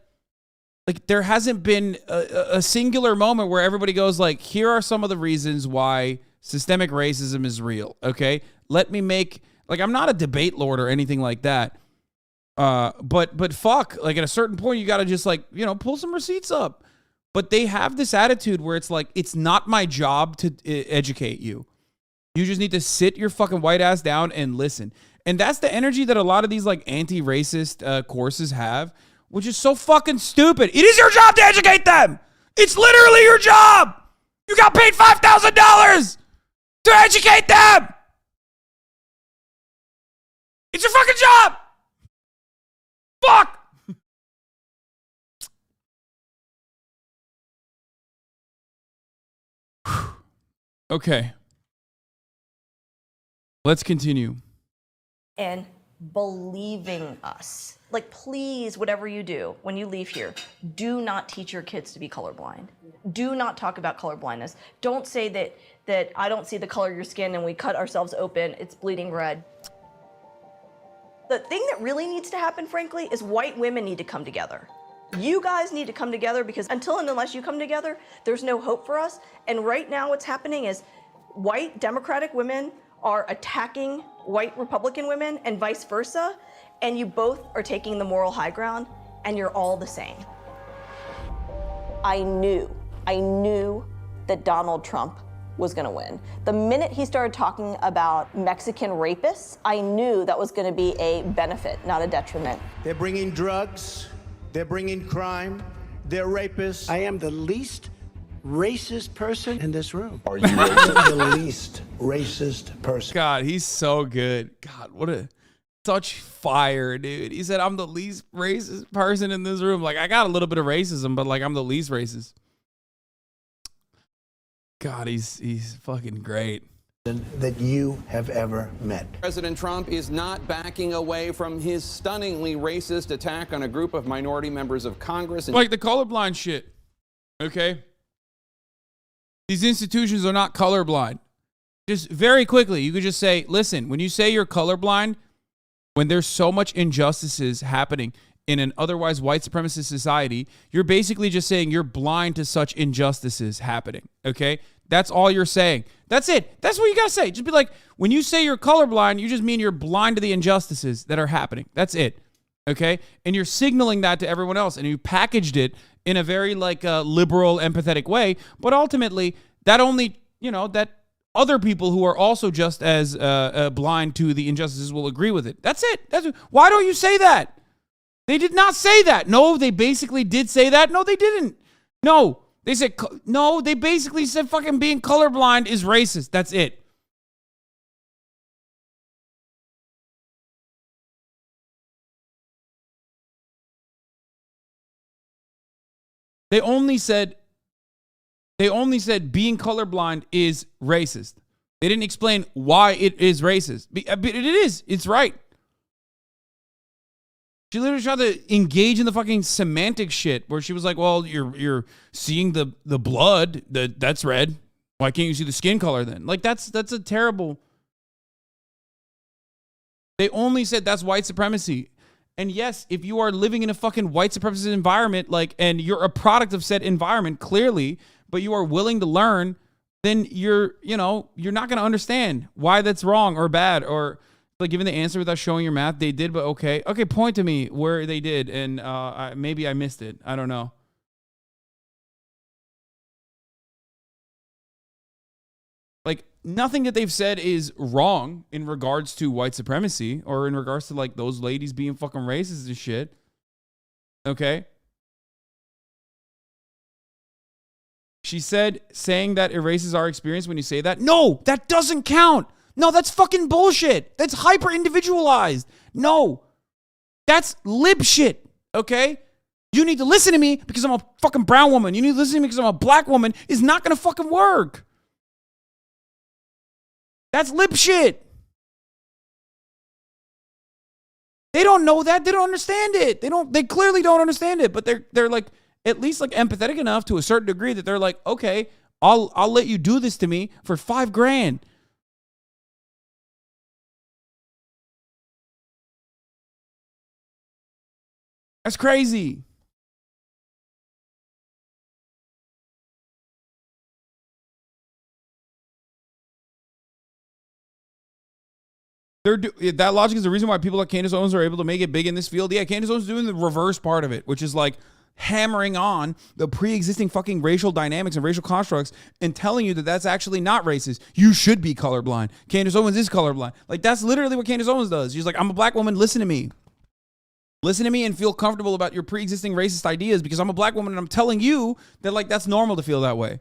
there hasn't been a singular moment where everybody goes like, here are some of the reasons why systemic racism is real, okay? Let me make, like, I'm not a debate lord or anything like that, but fuck, like at a certain point you got to just like, you know, pull some receipts up. But they have this attitude where it's like, it's not my job to educate you. You just need to sit your fucking white ass down and listen. And that's the energy that a lot of these like anti-racist courses have, which is so fucking stupid. It is your job to educate them. It's literally your job. You got paid $5,000 to educate them. It's your fucking job. Fuck. Okay. Let's continue. And believing us. Like, please, whatever you do when you leave here, do not teach your kids to be colorblind. Do not talk about colorblindness. Don't say that I don't see the color of your skin and we cut ourselves open, it's bleeding red. The thing that really needs to happen, frankly, is white women need to come together. You guys need to come together, because until and unless you come together, there's no hope for us. And right now what's happening is white Democratic women are attacking white Republican women and vice versa, and you both are taking the moral high ground, and you're all the same. I knew that Donald Trump was gonna win. The minute he started talking about Mexican rapists, I knew that was gonna be a benefit, not a detriment. They're bringing drugs, they're bringing crime, they're rapists. I am the least racist person in this room. Are you the least racist person? God, he's so good. God, what a such fire, dude. He said, I'm the least racist person in this room. Like, I got a little bit of racism, but like, I'm the least racist. God, he's fucking great. That you have ever met. President Trump is not backing away from his stunningly racist attack on a group of minority members of Congress. Like the colorblind shit, okay? These institutions are not colorblind. Just very quickly, you could just say, listen, when you say you're colorblind, when there's so much injustices happening in an otherwise white supremacist society, you're basically just saying you're blind to such injustices happening, okay? That's all you're saying. That's it. That's what you gotta say. Just be like, when you say you're colorblind, you just mean you're blind to the injustices that are happening. That's it, okay? And you're signaling that to everyone else, and you packaged it in a very like liberal, empathetic way, but ultimately, that only, you know, that other people who are also just as blind to the injustices will agree with it. That's it. Why don't you say that? They did not say that. No, they basically did say that. No, they didn't. No, they said, no, they basically said fucking being colorblind is racist. That's it. They only said being colorblind is racist. They didn't explain why it is racist. But it is. It's right. She literally tried to engage in the fucking semantic shit where she was like, well, you're seeing the blood, that's red. Why can't you see the skin color then? Like, that's a terrible... They only said that's white supremacy. And yes, if you are living in a fucking white supremacist environment, like, and you're a product of said environment, clearly, but you are willing to learn, then you're not going to understand why that's wrong or bad, or like giving the answer without showing your math. They did, but okay, point to me where they did, and maybe I missed it. I don't know. Like, nothing that they've said is wrong in regards to white supremacy or in regards to like those ladies being fucking racist and shit. Okay. She said saying that erases our experience when you say that. No, that doesn't count. No, that's fucking bullshit. That's hyper individualized. No, that's lib shit. Okay. You need to listen to me because I'm a fucking brown woman. You need to listen to me because I'm a black woman is not going to fucking work. That's lip shit. They don't know that. They don't understand it. They clearly don't understand it, but they're like at least like empathetic enough to a certain degree that they're like, okay, I'll let you do this to me for $5,000. That's crazy. That logic is the reason why people like Candace Owens are able to make it big in this field. Yeah, Candace Owens is doing the reverse part of it, which is like hammering on the pre-existing fucking racial dynamics and racial constructs and telling you that that's actually not racist. You should be colorblind. Candace Owens is colorblind. Like, that's literally what Candace Owens does. She's like, I'm a black woman, listen to me. Listen to me and feel comfortable about your pre-existing racist ideas because I'm a black woman and I'm telling you that like that's normal to feel that way.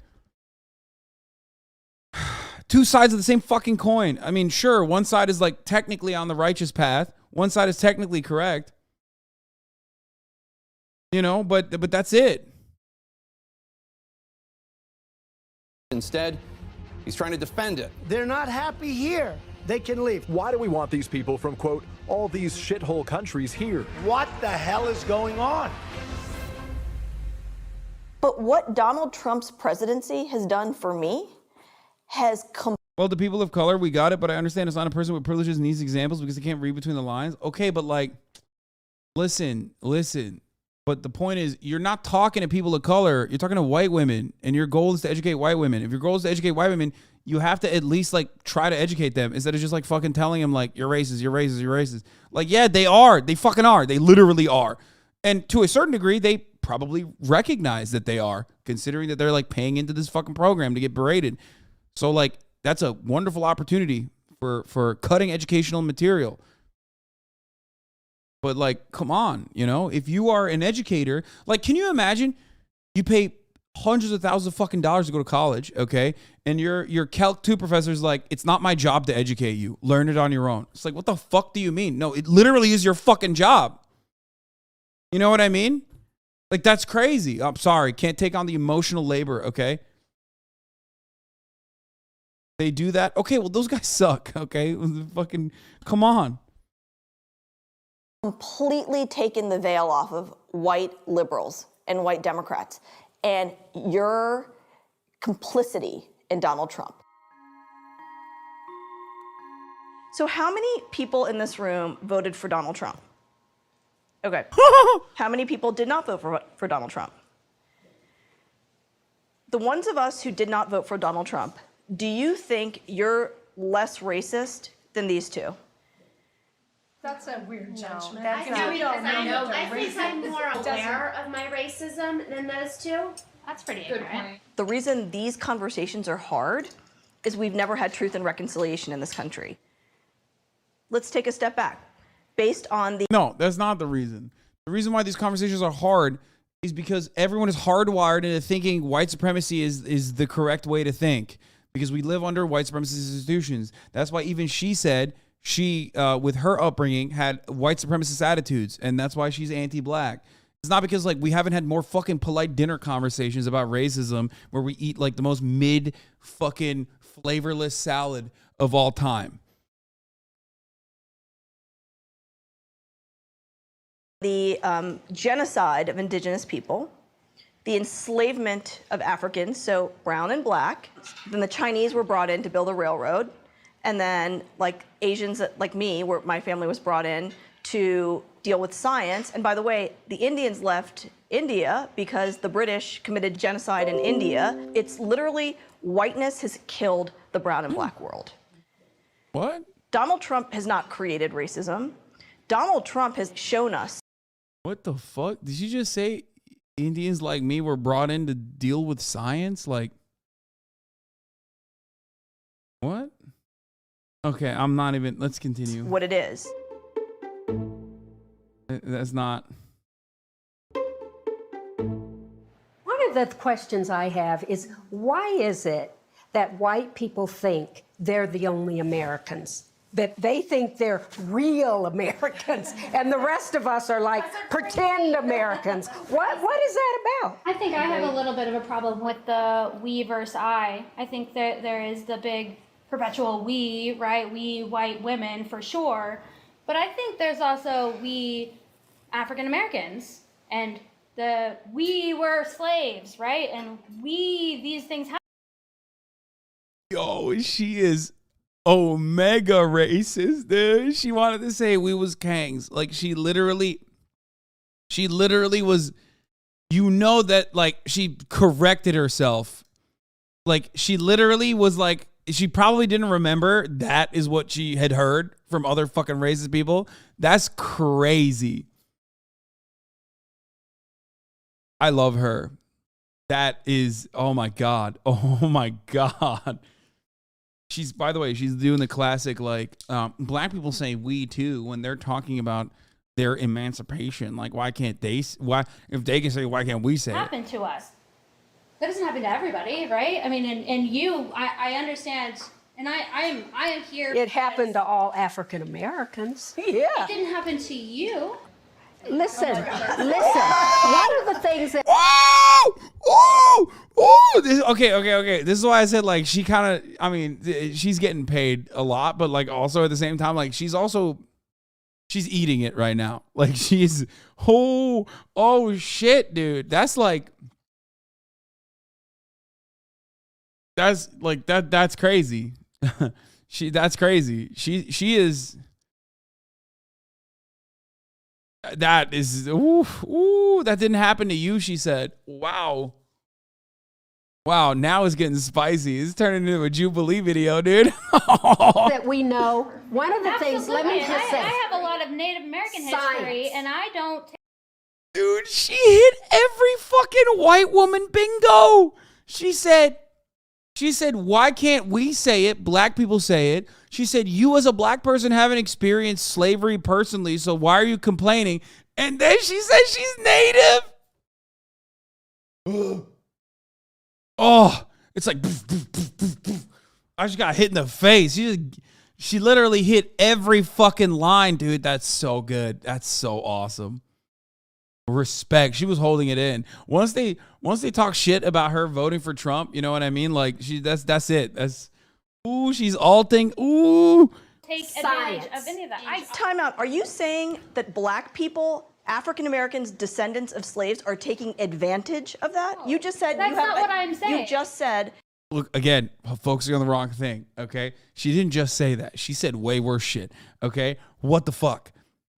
two sides of the same fucking coin. I mean, sure, one side is like technically on the righteous path. One side is technically correct. You know, but that's it. Instead, he's trying to defend it. They're not happy here. They can leave. Why do we want these people from, quote, all these shithole countries here? What the hell is going on? But what Donald Trump's presidency has done for me has Well, the people of color, we got it, but I understand it's not a person with privileges needs examples because they can't read between the lines. Okay, but like, listen. But the point is, you're not talking to people of color. You're talking to white women, and your goal is to educate white women. If your goal is to educate white women, you have to at least like try to educate them instead of just like fucking telling them like, you're racist, you're racist, you're racist. Like, yeah, they are. They fucking are. They literally are. And to a certain degree, they probably recognize that they are, considering that they're like paying into this fucking program to get berated. So like, that's a wonderful opportunity for cutting educational material. But like, come on, you know, if you are an educator, like, can you imagine you pay hundreds of thousands of fucking dollars to go to college, okay? And your Calc 2 professor's like, it's not my job to educate you. Learn it on your own. It's like, what the fuck do you mean? No, it literally is your fucking job. You know what I mean? Like, that's crazy. I'm sorry. Can't take on the emotional labor, okay? They do that. Okay, well, those guys suck, okay? Fucking, come on. Completely taken the veil off of white liberals and white Democrats and your complicity in Donald Trump. So how many people in this room voted for Donald Trump? Okay. How many people did not vote for Donald Trump? The ones of us who did not vote for Donald Trump, do you think you're less racist than these two? That's a weird judgment. I think I'm more aware of my racism than those two. That's pretty ignorant. The reason these conversations are hard is we've never had truth and reconciliation in this country. Let's take a step back. Based on the... No, that's not the reason. The reason why these conversations are hard is because everyone is hardwired into thinking white supremacy is the correct way to think, because we live under white supremacist institutions. That's why even she said she, with her upbringing, had white supremacist attitudes, and that's why she's anti-black. It's not because like we haven't had more fucking polite dinner conversations about racism where we eat like the most mid fucking flavorless salad of all time. The genocide of indigenous people, the enslavement of Africans, so brown and black. Then the Chinese were brought in to build a railroad. And then like Asians like me, where my family was brought in to deal with science. And by the way, the Indians left India because the British committed genocide in India. It's literally whiteness has killed the brown and black world. What? Donald Trump has not created racism. Donald Trump has shown us. What the fuck? Did you just say Indians like me were brought in to deal with science? Like, what? Okay, I'm not even, let's continue. What it is. That's not. One of the questions I have is, why is it that white people think they're the only Americans? That they think they're real Americans, and the rest of us are like pretend Americans. What is that about? I think I have a little bit of a problem with the we versus I. I think that there is the big perpetual we, right? We white women for sure. But I think there's also we African Americans, and we were slaves, right? And these things happen. Yo, she is omega racist, dude. She wanted to say we was Kangs. Like she literally was, you know, that like she corrected herself. Like she literally was like, she probably didn't remember that is what she had heard from other fucking racist people. That's crazy. I love her. That is, oh my God. Oh my God. She's, by the way, she's doing the classic, like, black people say we too when they're talking about their emancipation. Like, why can't they, if they can say, why can't we say it? Happen to us. That doesn't happen to everybody, right? I mean, and I understand And I am here. It happened to all African Americans. Yeah. It didn't happen to you. Listen. One of the things that. Okay. This is why I said like she kind of. I mean, she's getting paid a lot, but like also at the same time, like she's eating it right now. Like she's oh shit, dude. That's crazy. That's crazy. She is. That is that didn't happen to you, she said. Wow, now it's getting spicy. It's turning into a Jubilee video, dude. That we know. One of the things, let me just say. I have a lot of Native American history, and I don't. Dude, she hit every fucking white woman bingo. She said, why can't we say it? Black people say it. She said, you as a black person haven't experienced slavery personally, so why are you complaining? And then she said she's Native. Oh, it's like, I just got hit in the face. She literally hit every fucking line, dude. That's so good. That's so awesome. Respect. She was holding it in. Once they talk shit about her voting for Trump, you know what I mean? Like that's it. She's alting. Ooh. Take advantage of any of that. Time out. Are you saying that black people, African Americans, descendants of slaves, are taking advantage of that? You just said That's not what I'm saying. You just said. Look, again, focusing on the wrong thing, okay? She didn't just say that. She said way worse shit, okay? What the fuck?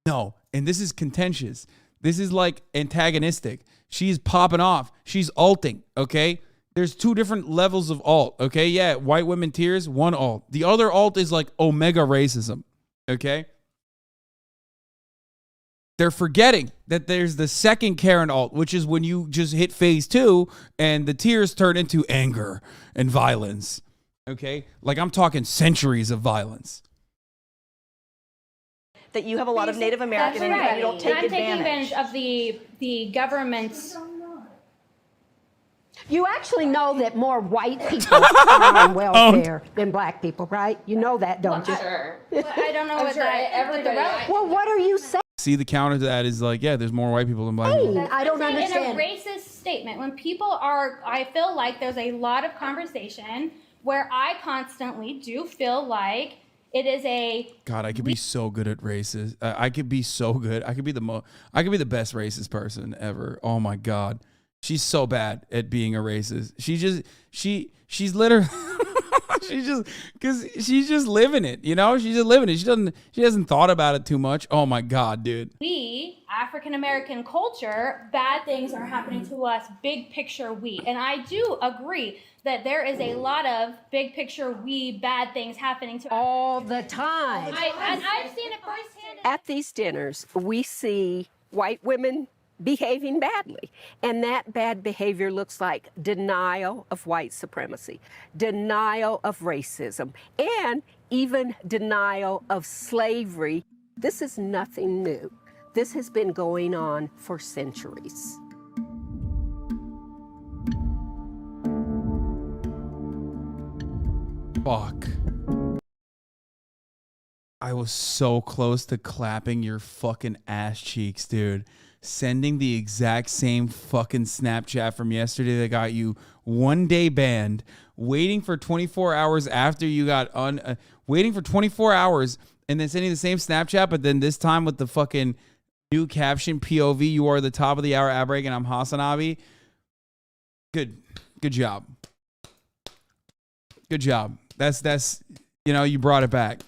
No. And this is contentious. This is like antagonistic. She's popping off. She's alting, okay? There's two different levels of alt, okay? Yeah, white women tears, one alt. The other alt is like omega racism, okay? They're forgetting that there's the second Karen alt, which is when you just hit phase 2 and the tears turn into anger and violence, okay? Like I'm talking centuries of violence. That you have a lot of Native American and you don't take I'm advantage. taking advantage of the government's. You actually know that more white people are on welfare than black people, right? You know that, don't you? Sure. I don't know what that. Well, what are you saying? See, the counter to that is like, yeah, there's more white people than black people. I don't understand. In a racist statement, when people are, I feel like there's a lot of conversation where I constantly do feel like it is a. God, I could be so good at races. I could be so good. I could be the best racist person ever. Oh my God. She's so bad at being a racist. She's literally, she's just living it, you know? She's just living it. She hasn't thought about it too much. Oh my God, dude. We, African American culture, bad things are happening to us, big picture we. And I do agree that there is a lot of big picture we bad things happening to us. All the time. And I've seen it firsthand. At these dinners, we see white women behaving badly. And that bad behavior looks like denial of white supremacy, denial of racism, and even denial of slavery. This is nothing new. This has been going on for centuries. Fuck. I was so close to clapping your fucking ass cheeks, dude. Sending the exact same fucking Snapchat from yesterday that got you 1 day banned, waiting for 24 hours after you got waiting for 24 hours and then sending the same Snapchat, but then this time with the fucking new caption, POV, you are the top of the hour ad break and I'm HasanAbi. Good job. Good job. That's you know, you brought it back.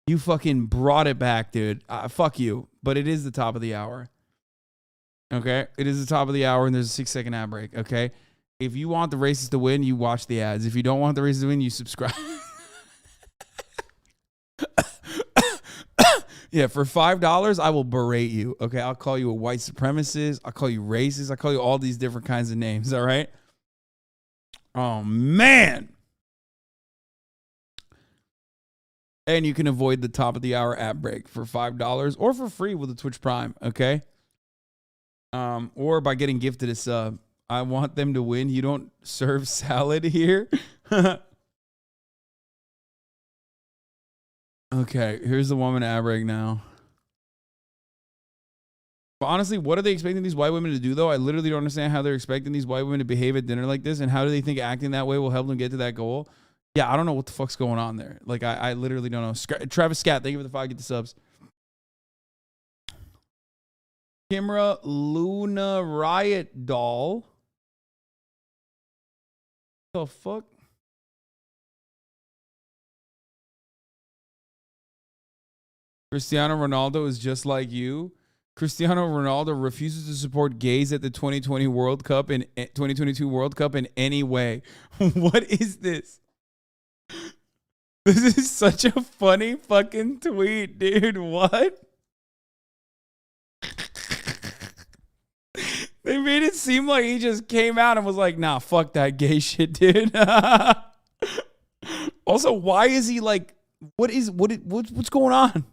You fucking brought it back, dude. Fuck you. But it is the top of the hour. Okay? It is the top of the hour and there's a 6-second ad break. Okay? If you want the racists to win, you watch the ads. If you don't want the racists to win, you subscribe. Yeah, for $5, I will berate you. Okay? I'll call you a white supremacist. I'll call you racist. I'll call you all these different kinds of names. All right? Oh, man. And you can avoid the top of the hour ad break for $5 or for free with a Twitch Prime, okay? Or by getting gifted a sub. I want them to win. You don't serve salad here. Okay, here's the woman ad break now. But honestly, what are they expecting these white women to do, though? I literally don't understand how they're expecting these white women to behave at dinner like this, and how do they think acting that way will help them get to that goal? Yeah, I don't know what the fuck's going on there. Like, I literally don't know. Travis Scat, thank you for the 5, get the subs. Kimra Luna Riot Doll. The fuck? Cristiano Ronaldo is just like you. Cristiano Ronaldo refuses to support gays at the 2020 World Cup and 2022 World Cup in any way. What is this? This is such a funny fucking tweet, dude. What? They made it seem like he just came out and was like, nah, fuck that gay shit, dude. Also, why is he like, what's going on?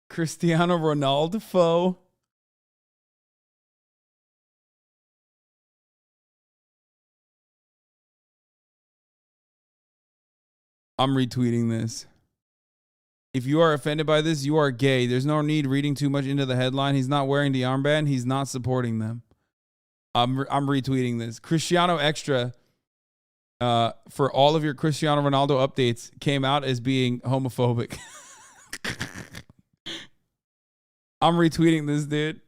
Cristiano Ronaldo foe. I'm retweeting this. If you are offended by this, you are gay. There's no need reading too much into the headline. He's not wearing the armband. He's not supporting them. I'm retweeting this. Cristiano Extra, for all of your Cristiano Ronaldo updates, came out as being homophobic. I'm retweeting this, dude.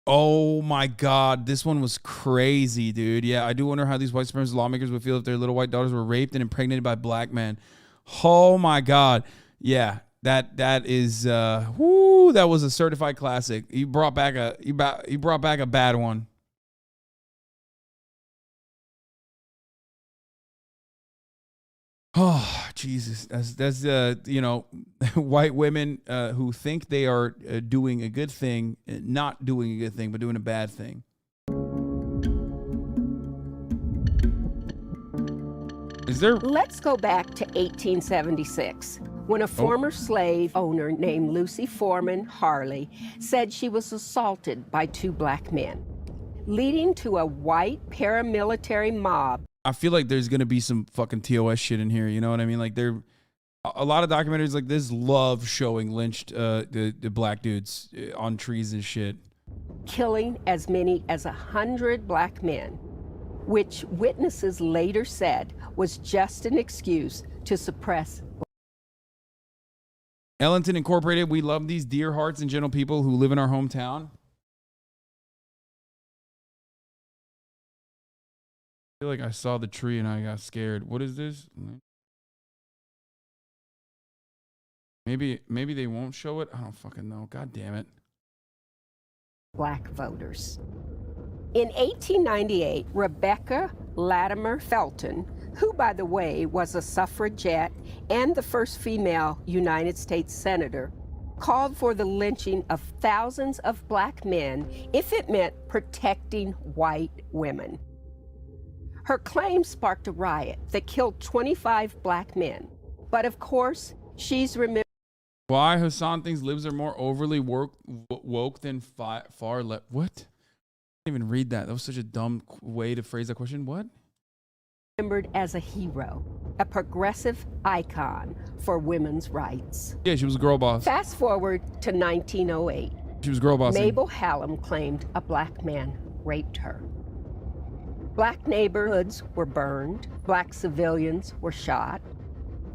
Oh my God, this one was crazy, dude. Yeah, I do wonder how these white supremacist lawmakers would feel if their little white daughters were raped and impregnated by black men. Oh my God. Yeah, that is whoo, that was a certified classic. You brought back a bad one. Oh, Jesus. That's you know, white women who think they are doing a good thing, not doing a good thing, but doing a bad thing. Is there? Let's go back to 1876, when a former slave owner named Lucy Foreman Harley said she was assaulted by 2 black men, leading to a white paramilitary mob. I feel like there's gonna be some fucking TOS shit in here. You know what I mean? Like a lot of documentaries like this love showing lynched the black dudes on trees and shit, killing as many as 100 black men, which witnesses later said was just an excuse to suppress. Ellington Incorporated, we love these dear hearts and gentle people who live in our hometown. I feel like I saw the tree and I got scared. What is this? Maybe they won't show it. I don't fucking know. God damn it. Black voters. In 1898, Rebecca Latimer Felton, who, by the way, was a suffragette and the first female United States senator, called for the lynching of thousands of black men if it meant protecting white women. Her claim sparked a riot that killed 25 black men. But of course, she's remembered. Why Hasan thinks libs are more overly woke than far left. What? I didn't even read that. That was such a dumb way to phrase that question. What? Remembered as a hero, a progressive icon for women's rights. Yeah, she was a girl boss. Fast forward to 1908. She was girl bossing. Mabel Hallam claimed a black man raped her. Black neighborhoods were burned, black civilians were shot,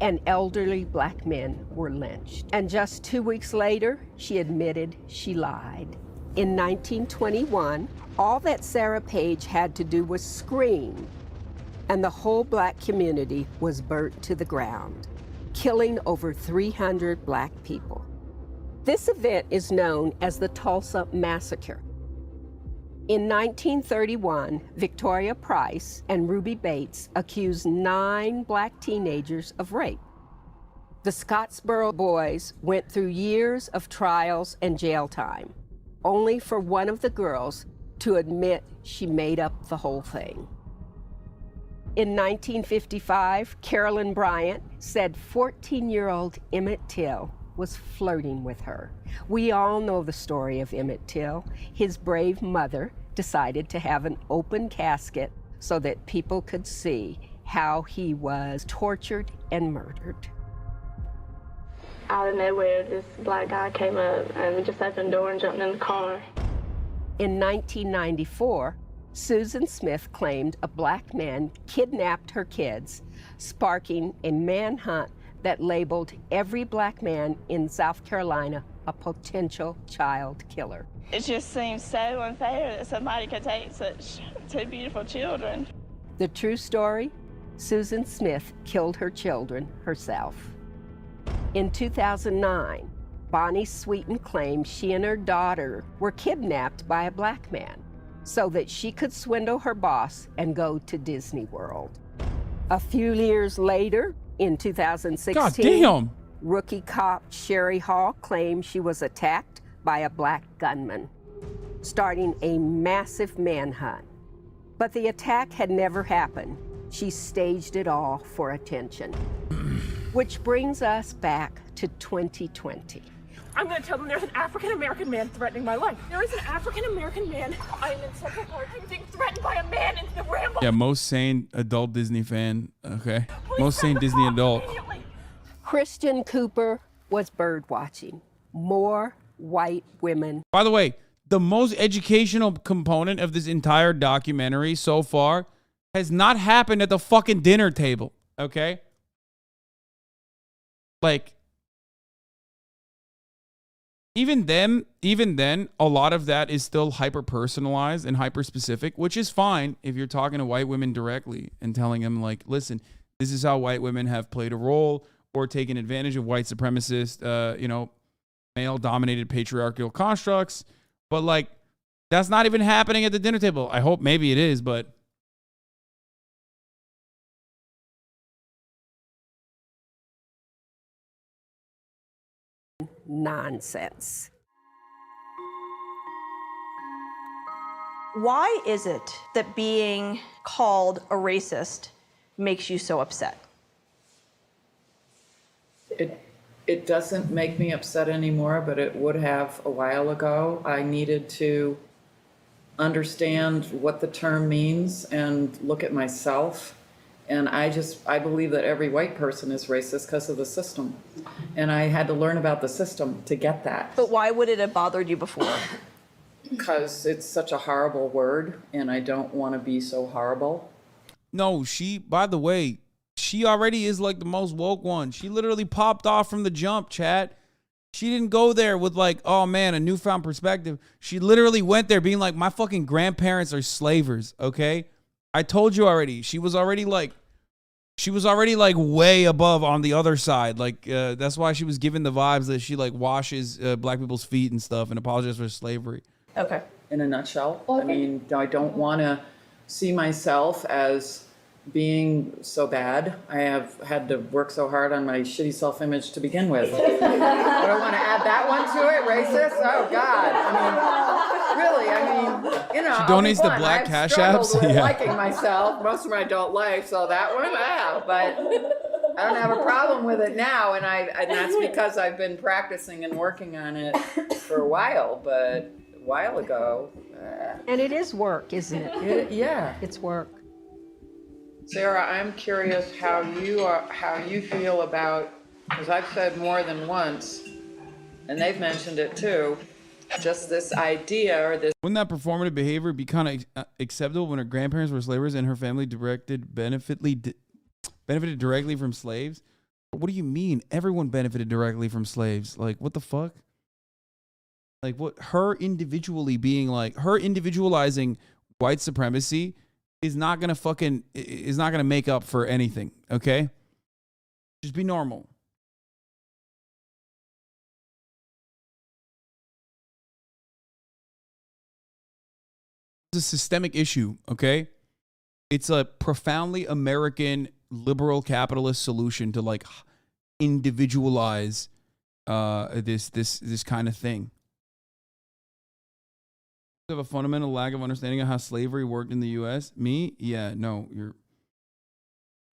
and elderly black men were lynched. And just 2 weeks later, she admitted she lied. In 1921, all that Sarah Page had to do was scream, and the whole black community was burnt to the ground, killing over 300 black people. This event is known as the Tulsa Massacre. In 1931, Victoria Price and Ruby Bates accused 9 black teenagers of rape. The Scottsboro boys went through years of trials and jail time, only for one of the girls to admit she made up the whole thing. In 1955, Carolyn Bryant said 14-year-old Emmett Till was flirting with her. We all know the story of Emmett Till. His brave mother decided to have an open casket so that people could see how he was tortured and murdered. Out of nowhere, this black guy came up and we just opened the door and jumped in the car. In 1994, Susan Smith claimed a black man kidnapped her kids, sparking a manhunt that labeled every black man in South Carolina a potential child killer. It just seems so unfair that somebody could take such two beautiful children. The true story? Susan Smith killed her children herself. In 2009, Bonnie Sweeten claimed she and her daughter were kidnapped by a black man so that she could swindle her boss and go to Disney World. A few years later, in 2016, God damn. rookie cop Sherry Hall claimed she was attacked by a black gunman, starting a massive manhunt. But the attack had never happened. She staged it all for attention. Which brings us back to 2020. I'm going to tell them there's an African-American man threatening my life. There is an African-American man. I am in Central Park. I'm being threatened by a man in the Ramble. Yeah, most sane adult Disney fan. Okay. Most sane Disney adult. Christian Cooper was bird watching. More white women. By the way, the most educational component of this entire documentary so far has not happened at the fucking dinner table. Okay? Like, even then, a lot of that is still hyper personalized and hyper specific, which is fine if you're talking to white women directly and telling them, like, listen, this is how white women have played a role or taken advantage of white supremacist, male dominated patriarchal constructs. But, like, that's not even happening at the dinner table. I hope maybe it is, but. Nonsense. Why is it that being called a racist makes you so upset? It doesn't make me upset anymore, but it would have a while ago. I needed to understand what the term means and look at myself. And I believe that every white person is racist because of the system. And I had to learn about the system to get that. But why would it have bothered you before? Because it's such a horrible word, and I don't want to be so horrible. No, by the way, she already is like the most woke one. She literally popped off from the jump, chat. She didn't go there with like, oh man, a newfound perspective. She literally went there being like, my fucking grandparents are slavers, okay? I told you already. She was already like way above on the other side. Like, that's why she was given the vibes that she like washes black people's feet and stuff and apologizes for slavery. Okay. In a nutshell, I mean, I don't want to see myself as being so bad. I have had to work so hard on my shitty self-image to begin with. I don't want to add that one to it, racist? Oh, God. I mean, you know. She donates the black cash apps. With liking myself. Most of them I don't like, so that one, but I don't have a problem with it now, and that's because I've been practicing and working on it for a while, but a while ago. And it is work, isn't it? Yeah. It's work. Sarah, I'm curious how you feel about, because I've said more than once, and they've mentioned it too, just this idea or this. Wouldn't that performative behavior be kind of acceptable when her grandparents were slavers and her family benefited directly from slaves? What do you mean? Everyone benefited directly from slaves. Like, what the fuck? Like, what? Her individualizing white supremacy is not gonna make up for anything. Okay, just be normal. It's a systemic issue, okay? It's a profoundly American liberal capitalist solution to like individualize this kind of thing. You have a fundamental lack of understanding of how slavery worked in the U.S. Me? Yeah, no,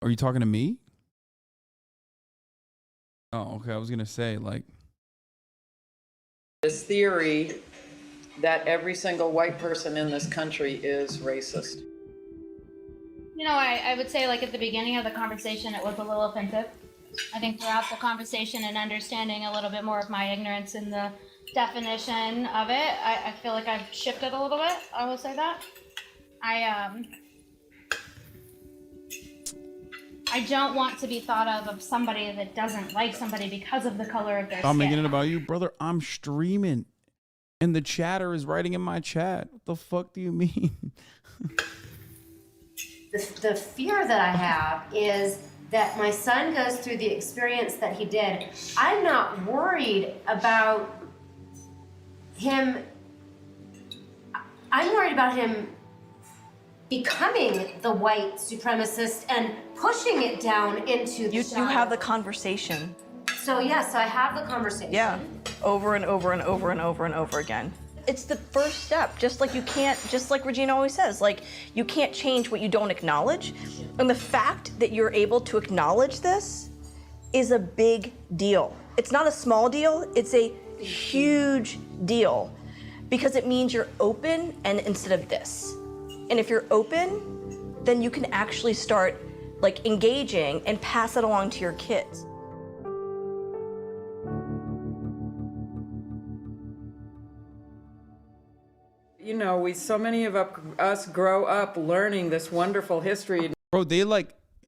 Are you talking to me? Oh, okay. I was gonna say like This theory that every single white person in this country is racist. You know, I would say like at the beginning of the conversation, it was a little offensive. I think throughout the conversation and understanding a little bit more of my ignorance in the definition of it, I feel like I've shifted a little bit. I will say that. I don't want to be thought of somebody that doesn't like somebody because of the color of their I'm skin. making it about you, brother. I'm streaming, and the chatter is writing in my chat. What the fuck do you mean? The fear that I have is that my son goes through the experience that he did. I'm not worried about him. I'm worried about him becoming the white supremacist and pushing it down into the You shadow. have the conversation. So yes, I have the conversation. Yeah, over and over and over and over and over again. It's the first step, just like you can't, just like Regina always says, like you can't change what you don't acknowledge. And the fact that you're able to acknowledge this is a big deal. It's not a small deal, it's a huge deal because it means you're open and instead of this. And if you're open, then you can actually start like engaging and pass it along to your kids. You know, so many of us grow up learning this wonderful history. Bro,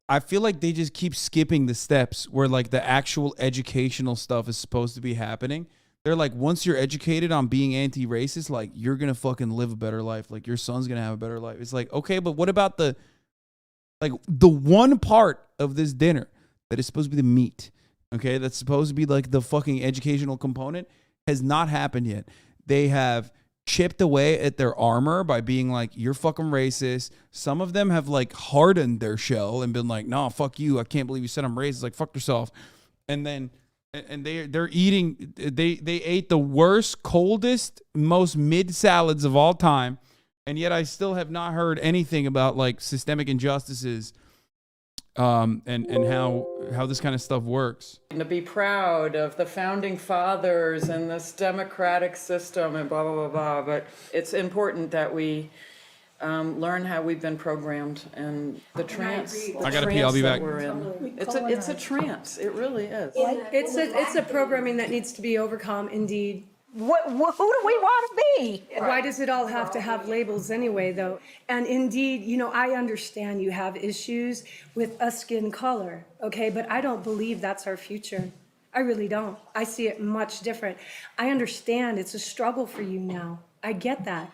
I feel like they just keep skipping the steps where like the actual educational stuff is supposed to be happening. They're like, once you're educated on being anti-racist, like you're going to fucking live a better life. Like your son's going to have a better life. It's like, okay, but what about the one part of this dinner that is supposed to be the meat? Okay. That's supposed to be like the fucking educational component has not happened yet. They have chipped away at their armor by being like, you're fucking racist. Some of them have like hardened their shell and been like, no, fuck you. I can't believe you said I'm racist. Like, fuck yourself. And then, and they're eating, they ate the worst, coldest, most mid salads of all time. And yet I still have not heard anything about like systemic injustices and how this kind of stuff works. And to be proud of the founding fathers and this democratic system and blah, blah, blah, blah. But it's important that we learn how we've been programmed and the trance. I gotta pee, I'll be back. It's a trance. It really is. It's a programming that needs to be overcome, indeed. Who do we want to be? Why does it all have to have labels anyway, though? And indeed, you know, I understand you have issues with a skin color, okay? But I don't believe that's our future. I really don't. I see it much different. I understand it's a struggle for you now. I get that.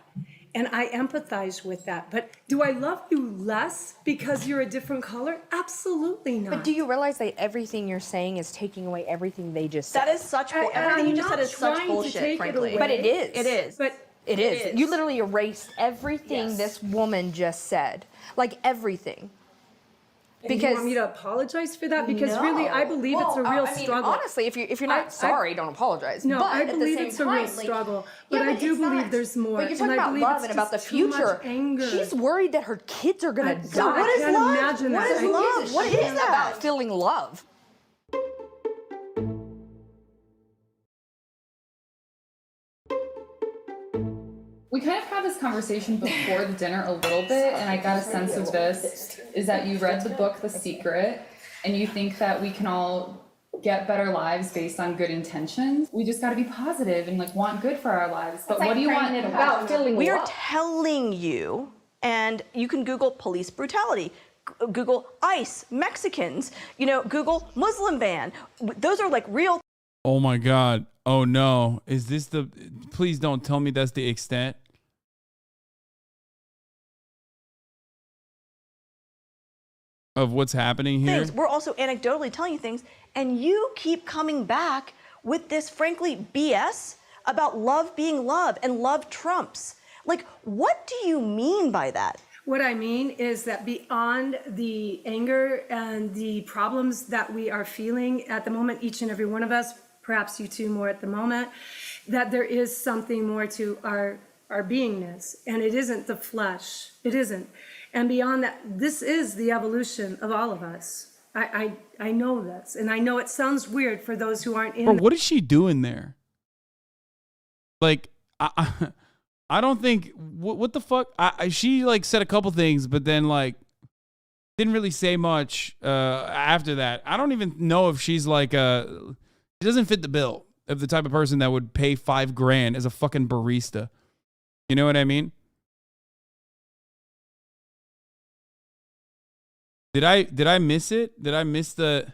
And I empathize with that. But do I love you less because you're a different color? Absolutely not. But do you realize that everything you're saying is taking away everything they just said? That is such everything you just said is such bullshit, frankly. But it is. It is. But it is. You literally erased everything this woman just said. Like everything. And you want me to apologize for that? Because really, I believe it's a real struggle. Honestly, if you're not sorry, don't apologize. No, but I believe it's a real struggle. But I do believe there's more. But you're talking about love and about the future. She's worried that her kids are going to die. What is love? What is love? What is that? About feeling love. We kind of had this conversation before the dinner a little bit, and I got a sense of this, is that you read the book The Secret, and you think that we can all get better lives based on good intentions. We just got to be positive and like want good for our lives. But what do you want about feeling We are telling you, and you can Google police brutality, Google ICE, Mexicans, you know, Google Muslim ban. Those are like real. Oh my God. Oh no. Is this please don't tell me that's the extent. Of what's happening here. Things. We're also anecdotally telling you things, and you keep coming back with this, frankly, BS about love being love and love trumps. Like, what do you mean by that? What I mean is that beyond the anger and the problems that we are feeling at the moment, each and every one of us, perhaps you two more at the moment, that there is something more to our beingness, and it isn't the flesh. It isn't. And beyond that, this is the evolution of all of us. I know this, and I know it sounds weird for those who aren't in. Bro, what is she doing there? Like, I don't think, what the fuck? She like said a couple things, but then like didn't really say much after that. I don't even know if she's like she doesn't fit the bill of the type of person that would pay $5,000 as a fucking barista. You know what I mean? Did I miss it? Did I miss the?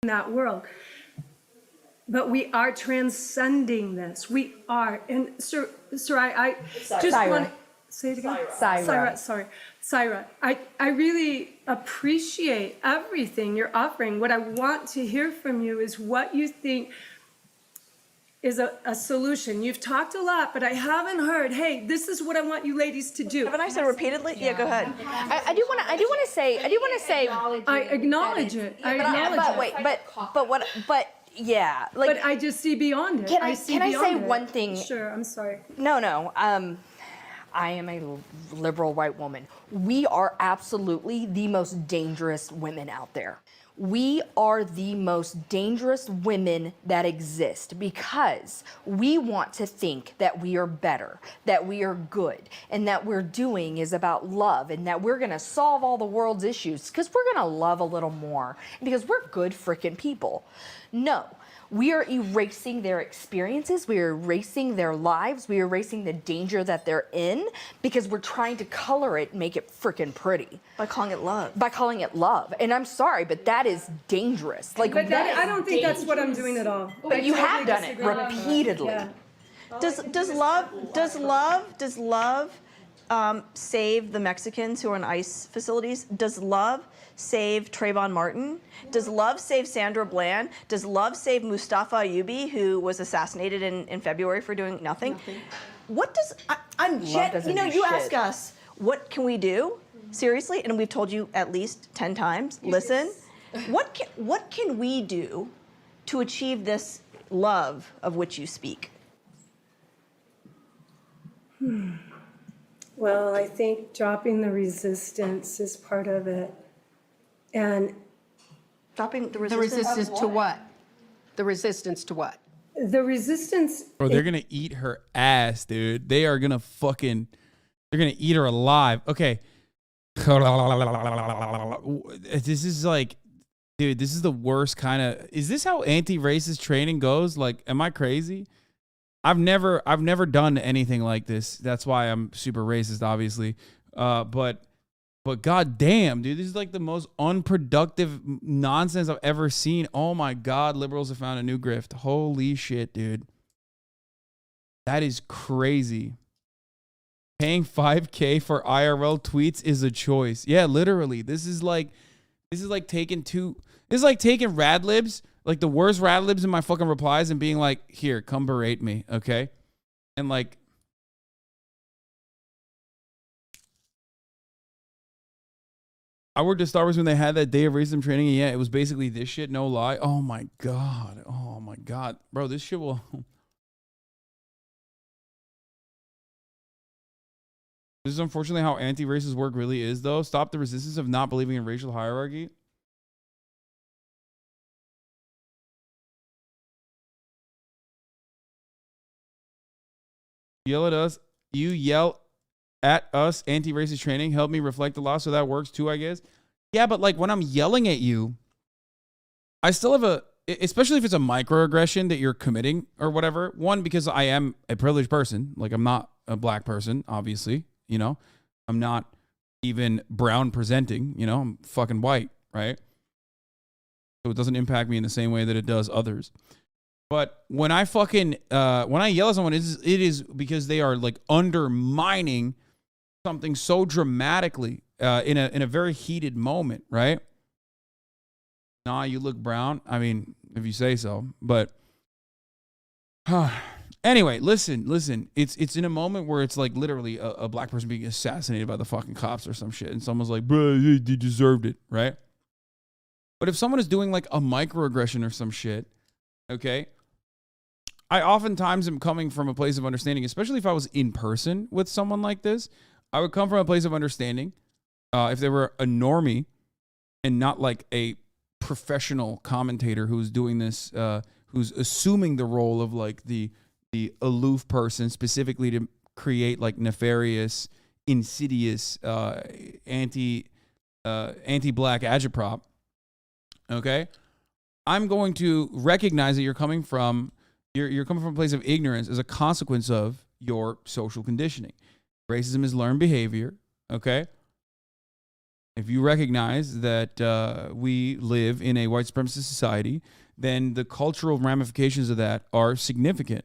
In that world, but we are transcending this. We are, and sir, I just want to say it again. Syra. I really appreciate everything you're offering. What I want to hear from you is what you think is a solution. You've talked a lot, but I haven't heard, hey, this is what I want you ladies to do. Haven't I said repeatedly? Yeah, go ahead. I do want to say. I acknowledge it. I acknowledge it. But yeah, like. But I just see beyond it. Can I say one thing? Sure, I'm sorry. No. I am a liberal white woman. We are absolutely the most dangerous women out there. We are the most dangerous women that exist because we want to think that we are better, that we are good, and that we're doing is about love, and that we're gonna solve all the world's issues because we're gonna love a little more, because we're good freaking people. No. We are erasing their experiences. We are erasing their lives. We are erasing the danger that they're in because we're trying to color it and make it freaking pretty. By calling it love. By calling it love. And I'm sorry, but that is dangerous. Like, but I don't think that's what I'm doing at all. But you have done it repeatedly. Yeah. Does love save the Mexicans who are in ICE facilities? Does love save Trayvon Martin? Does love save Sandra Bland? Does love save Mustafa Ayyubi, who was assassinated in February for doing nothing? What does you ask us, what can we do? Seriously, and we've told you at least 10 times. Listen, what can we do to achieve this love of which you speak? Well, I think dropping the resistance is part of it. And dropping the resistance to what? The resistance to what? The resistance. Bro, they're gonna eat her ass, dude. They are gonna they're gonna eat her alive. Okay. This is like, dude, this is the worst kind of. Is this how anti-racist training goes? Like, am I crazy? I've never done anything like this. That's why I'm super racist, obviously. But goddamn, dude, this is like the most unproductive nonsense I've ever seen. Oh my God, liberals have found a new grift. Holy shit, dude. That is crazy. Paying $5,000 for IRL tweets is a choice. Yeah, literally. This is like taking rad libs, like the worst rad libs in my fucking replies, and being like, here, come berate me, okay? And like, I worked at Star Wars when they had that day of racism training, and yeah, it was basically this shit, no lie. Oh my God. Bro, this shit will... This is unfortunately how anti-racist work really is, though. Stop the resistance of not believing in racial hierarchy. Yell at us. You yell at us, anti-racist training. Help me reflect the law, so that works too, I guess. Yeah, but like when I'm yelling at you, I still have especially if it's a microaggression that you're committing or whatever. One, because I am a privileged person. Like, I'm not a black person, obviously. You know, I'm not even brown presenting, you know, I'm fucking white, right? So it doesn't impact me in the same way that it does others. But when I fucking, when I yell at someone, it is because they are like undermining something so dramatically in a very heated moment, right? Nah, you look brown. I mean, if you say so, but anyway, listen. It's in a moment where it's like literally a black person being assassinated by the fucking cops or some shit, and someone's like, bro, you deserved it, right? But if someone is doing like a microaggression or some shit, okay, I oftentimes am coming from a place of understanding, especially if I was in person with someone like this. I would come from a place of understanding. If they were a normie and not like a professional commentator who's doing this, who's assuming the role of like the aloof person specifically to create like nefarious, insidious, anti-black agitprop. Okay, I'm going to recognize that you're coming from a place of ignorance as a consequence of your social conditioning. Racism is learned behavior. Okay. If you recognize that we live in a white supremacist society, then the cultural ramifications of that are significant.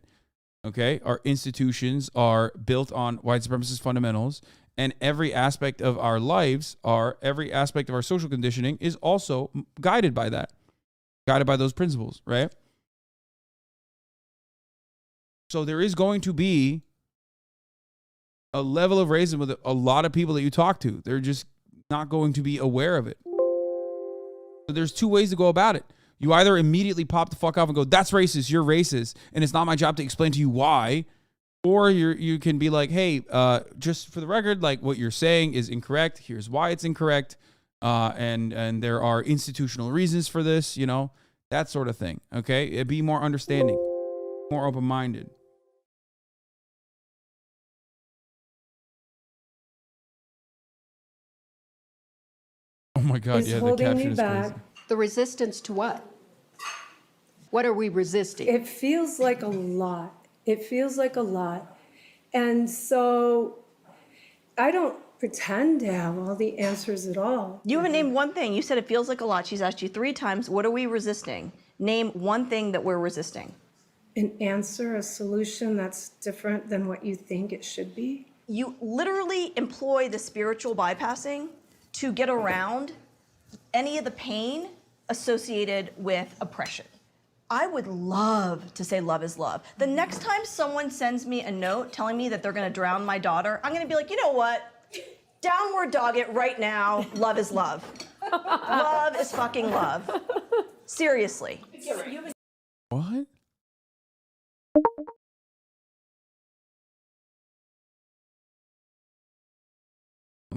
Okay, our institutions are built on white supremacist fundamentals, and every aspect of our lives, every aspect of our social conditioning is also guided by that, guided by those principles, right? So there is going to be a level of racism with a lot of people that you talk to. They're just not going to be aware of it. So there's two ways to go about it. You either immediately pop the fuck off and go, that's racist, you're racist, and it's not my job to explain to you why. Or you can be like, hey, just for the record, like what you're saying is incorrect. Here's why it's incorrect. And there are institutional reasons for this, you know, that sort of thing. Okay. Be more understanding, more open-minded. Oh my God. Is Yeah. The holding caption me is back. crazy. The resistance to what? What are we resisting? It feels like a lot. It feels like a lot. And so I don't pretend to have all the answers at all. You haven't named one thing. You said it feels like a lot. She's asked you 3 times, what are we resisting? Name one thing that we're resisting. An answer, a solution that's different than what you think it should be. You literally employ the spiritual bypassing to get around any of the pain associated with oppression. I would love to say love is love. The next time someone sends me a note telling me that they're gonna drown my daughter, I'm gonna be like, you know what? Downward dog it right now. Love is love. Love is fucking love. Seriously. What?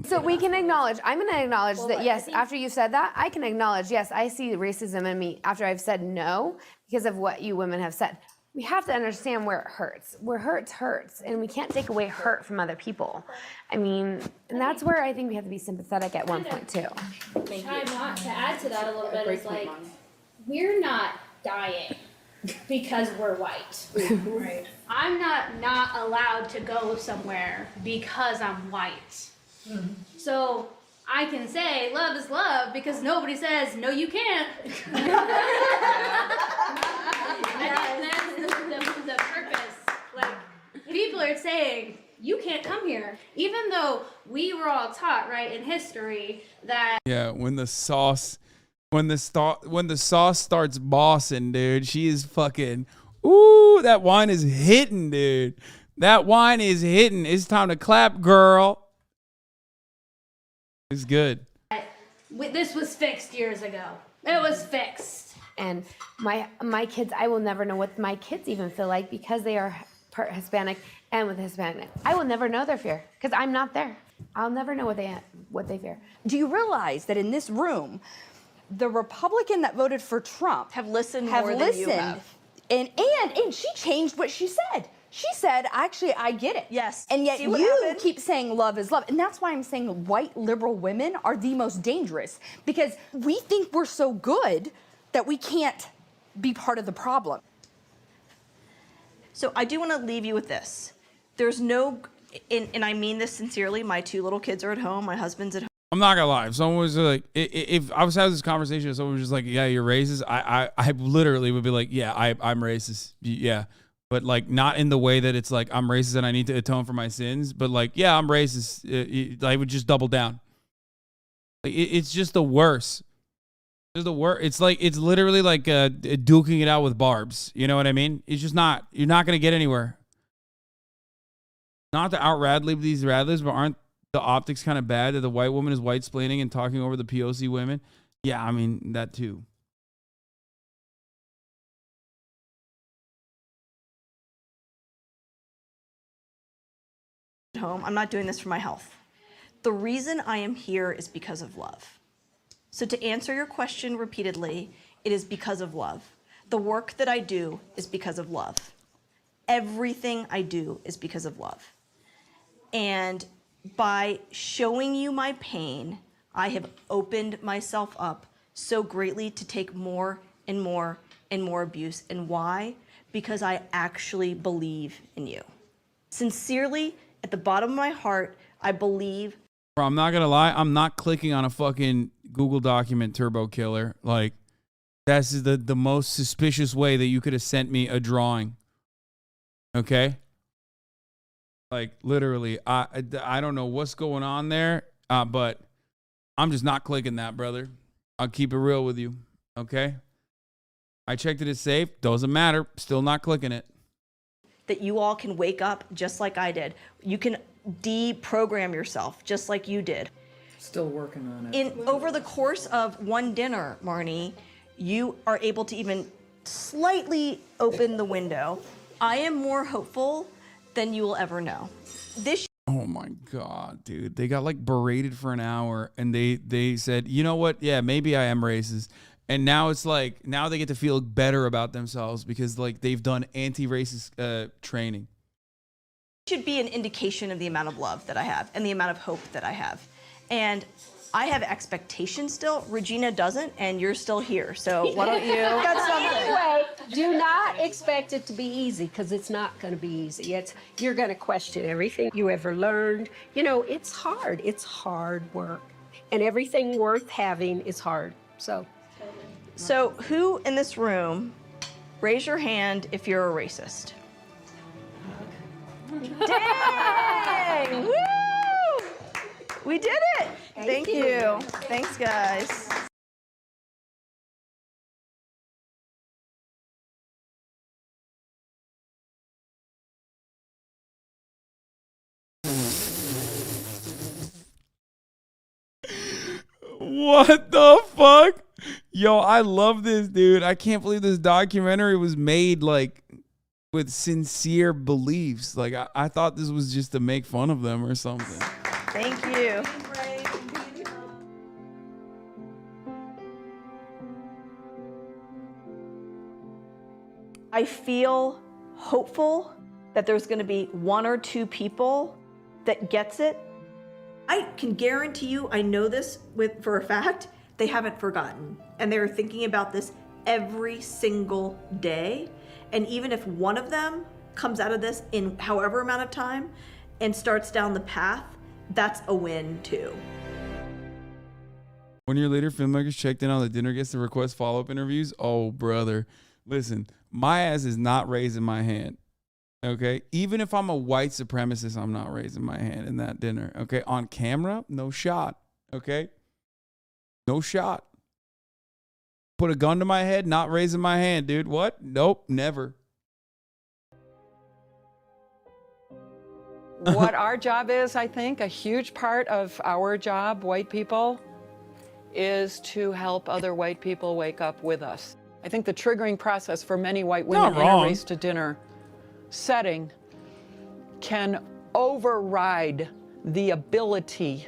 So we can acknowledge, I'm going to acknowledge that, yes, after you said that, I can acknowledge, yes, I see racism in me after I've said no because of what you women have said. We have to understand where it hurts. Where hurts, hurts. And we can't take away hurt from other people. I mean, and that's where I think we have to be sympathetic at one point, too. Try not to add to that a little bit is like, we're not dying because we're white. Right. I'm not allowed to go somewhere because I'm white. So I can say love is love because nobody says no you can't. I think that's the purpose. Like people are saying you can't come here, even though we were all taught right in history that when the sauce starts bossing, dude, she is fucking. Ooh, that wine is hitting, dude. That wine is hitting. It's time to clap, girl. It's good. This was fixed years ago. It was fixed. And my kids, I will never know what my kids even feel like because they are part Hispanic and with Hispanic. I will never know their fear because I'm not there. I'll never know what they fear. Do you realize that in this room, the Republican that voted for Trump have listened more than you have. And she changed what she said. She said, actually, I get it. Yes. And yet you happened? keep saying love is love. And that's why I'm saying white liberal women are the most dangerous because we think we're so good that we can't be part of the problem. So I do want to leave you with this. There's no, and I mean this sincerely, my 2 little kids are at home, my husband's at home. I'm not gonna lie. If someone was like, if I was having this conversation, if someone was just like, yeah, you're racist, I literally would be like, yeah, I'm racist. Yeah. But like not in the way that it's like I'm racist and I need to atone for my sins. But like, yeah, I'm racist. I would just double down. It's just the worst. It's the worst. It's like it's literally like duking it out with barbs. You know what I mean? It's just not. You're not gonna get anywhere. Not to out-rad-lib these radlibs, but aren't the optics kind of bad that the white woman is white-splaining and talking over the POC women? Yeah, I mean that too. home. I'm not doing this for my health. The reason I am here is because of love. So to answer your question repeatedly, it is because of love. The work that I do is because of love. Everything I do is because of love. And by showing you my pain, I have opened myself up so greatly to take more and more and more abuse. And why? Because I actually believe in you. Sincerely, at the bottom of my heart, I believe. Bro, I'm not gonna lie, I'm not clicking on a fucking Google document turbo killer. Like, that's the most suspicious way that you could have sent me a drawing. Okay? Like, literally, I don't know what's going on there, but I'm just not clicking that, brother. I'll keep it real with you. Okay? I checked it as safe. Doesn't matter. Still not clicking it. That you all can wake up just like I did. You can deprogram yourself just like you did. Still working on it. Over the course of one dinner, Marnie, you are able to even slightly open the window. I am more hopeful than you will ever know. This. Oh my God, dude. They got like berated for an hour and they said, you know what? Yeah, maybe I am racist. And now it's like, now they get to feel better about themselves because like they've done anti-racist training. Should be an indication of the amount of love that I have and the amount of hope that I have. And I have expectations still. Regina doesn't, and you're still here. So why don't you? Got something. Anyway, do not expect it to be easy because it's not going to be easy. You're going to question everything you ever learned. You know, it's hard. It's hard work, and everything worth having is hard. So who in this room, raise your hand if you're a racist. Dang! Woo! We did it! Thank you. Thanks, guys. What the fuck? Yo, I love this, dude. I can't believe this documentary was made like with sincere beliefs. Like I thought this was just to make fun of them or something. Thank you. I feel hopeful that there's going to be one or two people that gets it. I can guarantee you, I know this for a fact, they haven't forgotten. And they're thinking about this every single day. And even if one of them comes out of this in however amount of time and starts down the path, that's a win too. 1 year later, filmmakers checked in on the dinner guests to request follow-up interviews. Oh, brother. Listen, my ass is not raising my hand. Okay? Even if I'm a white supremacist, I'm not raising my hand in that dinner. Okay? On camera, no shot. Okay? No shot. Put a gun to my head, not raising my hand, dude. What? Nope, never. What our job is, I think, a huge part of our job, white people, is to help other white people wake up with us. I think the triggering process for many white women in a race to dinner setting can override the ability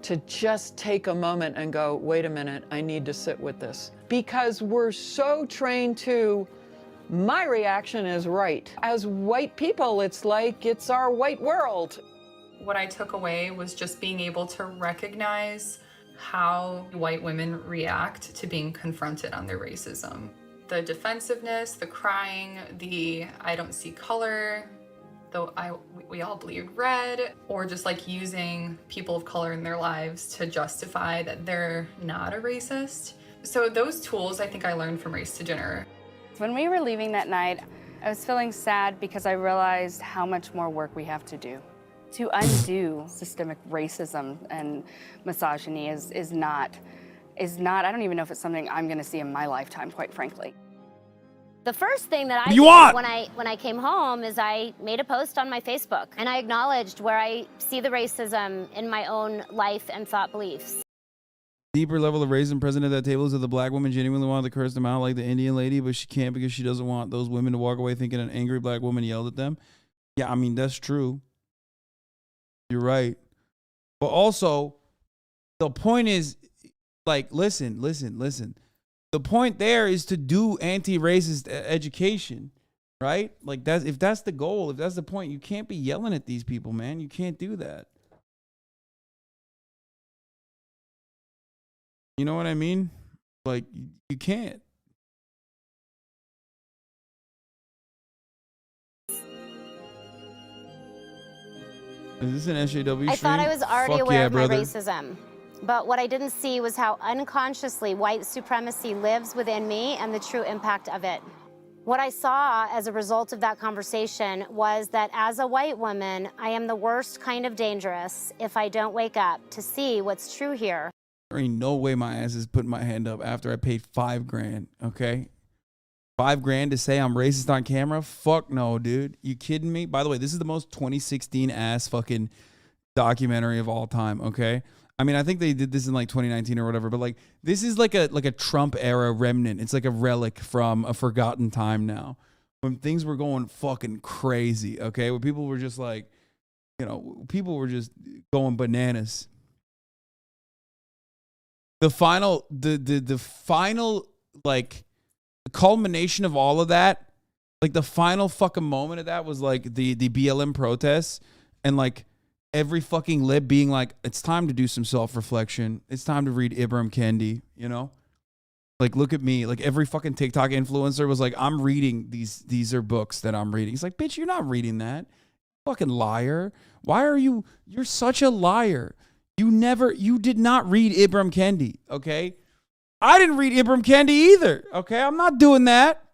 to just take a moment and go, wait a minute, I need to sit with this. Because we're so trained to, my reaction is right. As white people, it's like it's our white world. What I took away was just being able to recognize how white women react to being confronted on their racism. The defensiveness, the crying, the I don't see color, though we all bleed red, or just like using people of color in their lives to justify that they're not a racist. So those tools I think I learned from Race to Dinner. When we were leaving that night, I was feeling sad because I realized how much more work we have to do. To undo systemic racism and misogyny is not, I don't even know if it's something I'm gonna see in my lifetime, quite frankly. The first thing that I You did want? when I came home is I made a post on my Facebook and I acknowledged where I see the racism in my own life and thought beliefs. Deeper level of racism present at that table is that the black woman genuinely wanted to curse them out like the Indian lady, but she can't because she doesn't want those women to walk away thinking an angry black woman yelled at them. Yeah, I mean, that's true. You're right. But also, the point is, like, listen. The point there is to do anti-racist education, right? Like, if that's the goal, if that's the point, you can't be yelling at these people, man. You can't do that. You know what I mean? Like, you can't. Is this an SJW stream? I thought I was already Fuck aware yeah, of my brother. racism. But what I didn't see was how unconsciously white supremacy lives within me and the true impact of it. What I saw as a result of that conversation was that as a white woman, I am the worst kind of dangerous if I don't wake up to see what's true here. There ain't no way my ass is putting my hand up after I paid $5,000, okay? $5,000 to say I'm racist on camera? Fuck no, dude. You kidding me? By the way, this is the most 2016 ass fucking documentary of all time, okay? I mean, I think they did this in like 2019 or whatever, but like this is like a Trump era remnant. It's like a relic from a forgotten time now when things were going fucking crazy, okay? When people were just like, you know, people were just going bananas. The final like culmination of all of that, like the final fucking moment of that was like the BLM protests and like every fucking lib being like, it's time to do some self-reflection. It's time to read Ibram Kendi, you know? Like, look at me. Like every fucking TikTok influencer was like, I'm reading these are books that I'm reading. It's like, bitch, you're not reading that. Fucking liar. Why are you're such a liar. You did not read Ibram Kendi, okay? I didn't read Ibram Kendi either, okay? I'm not doing that.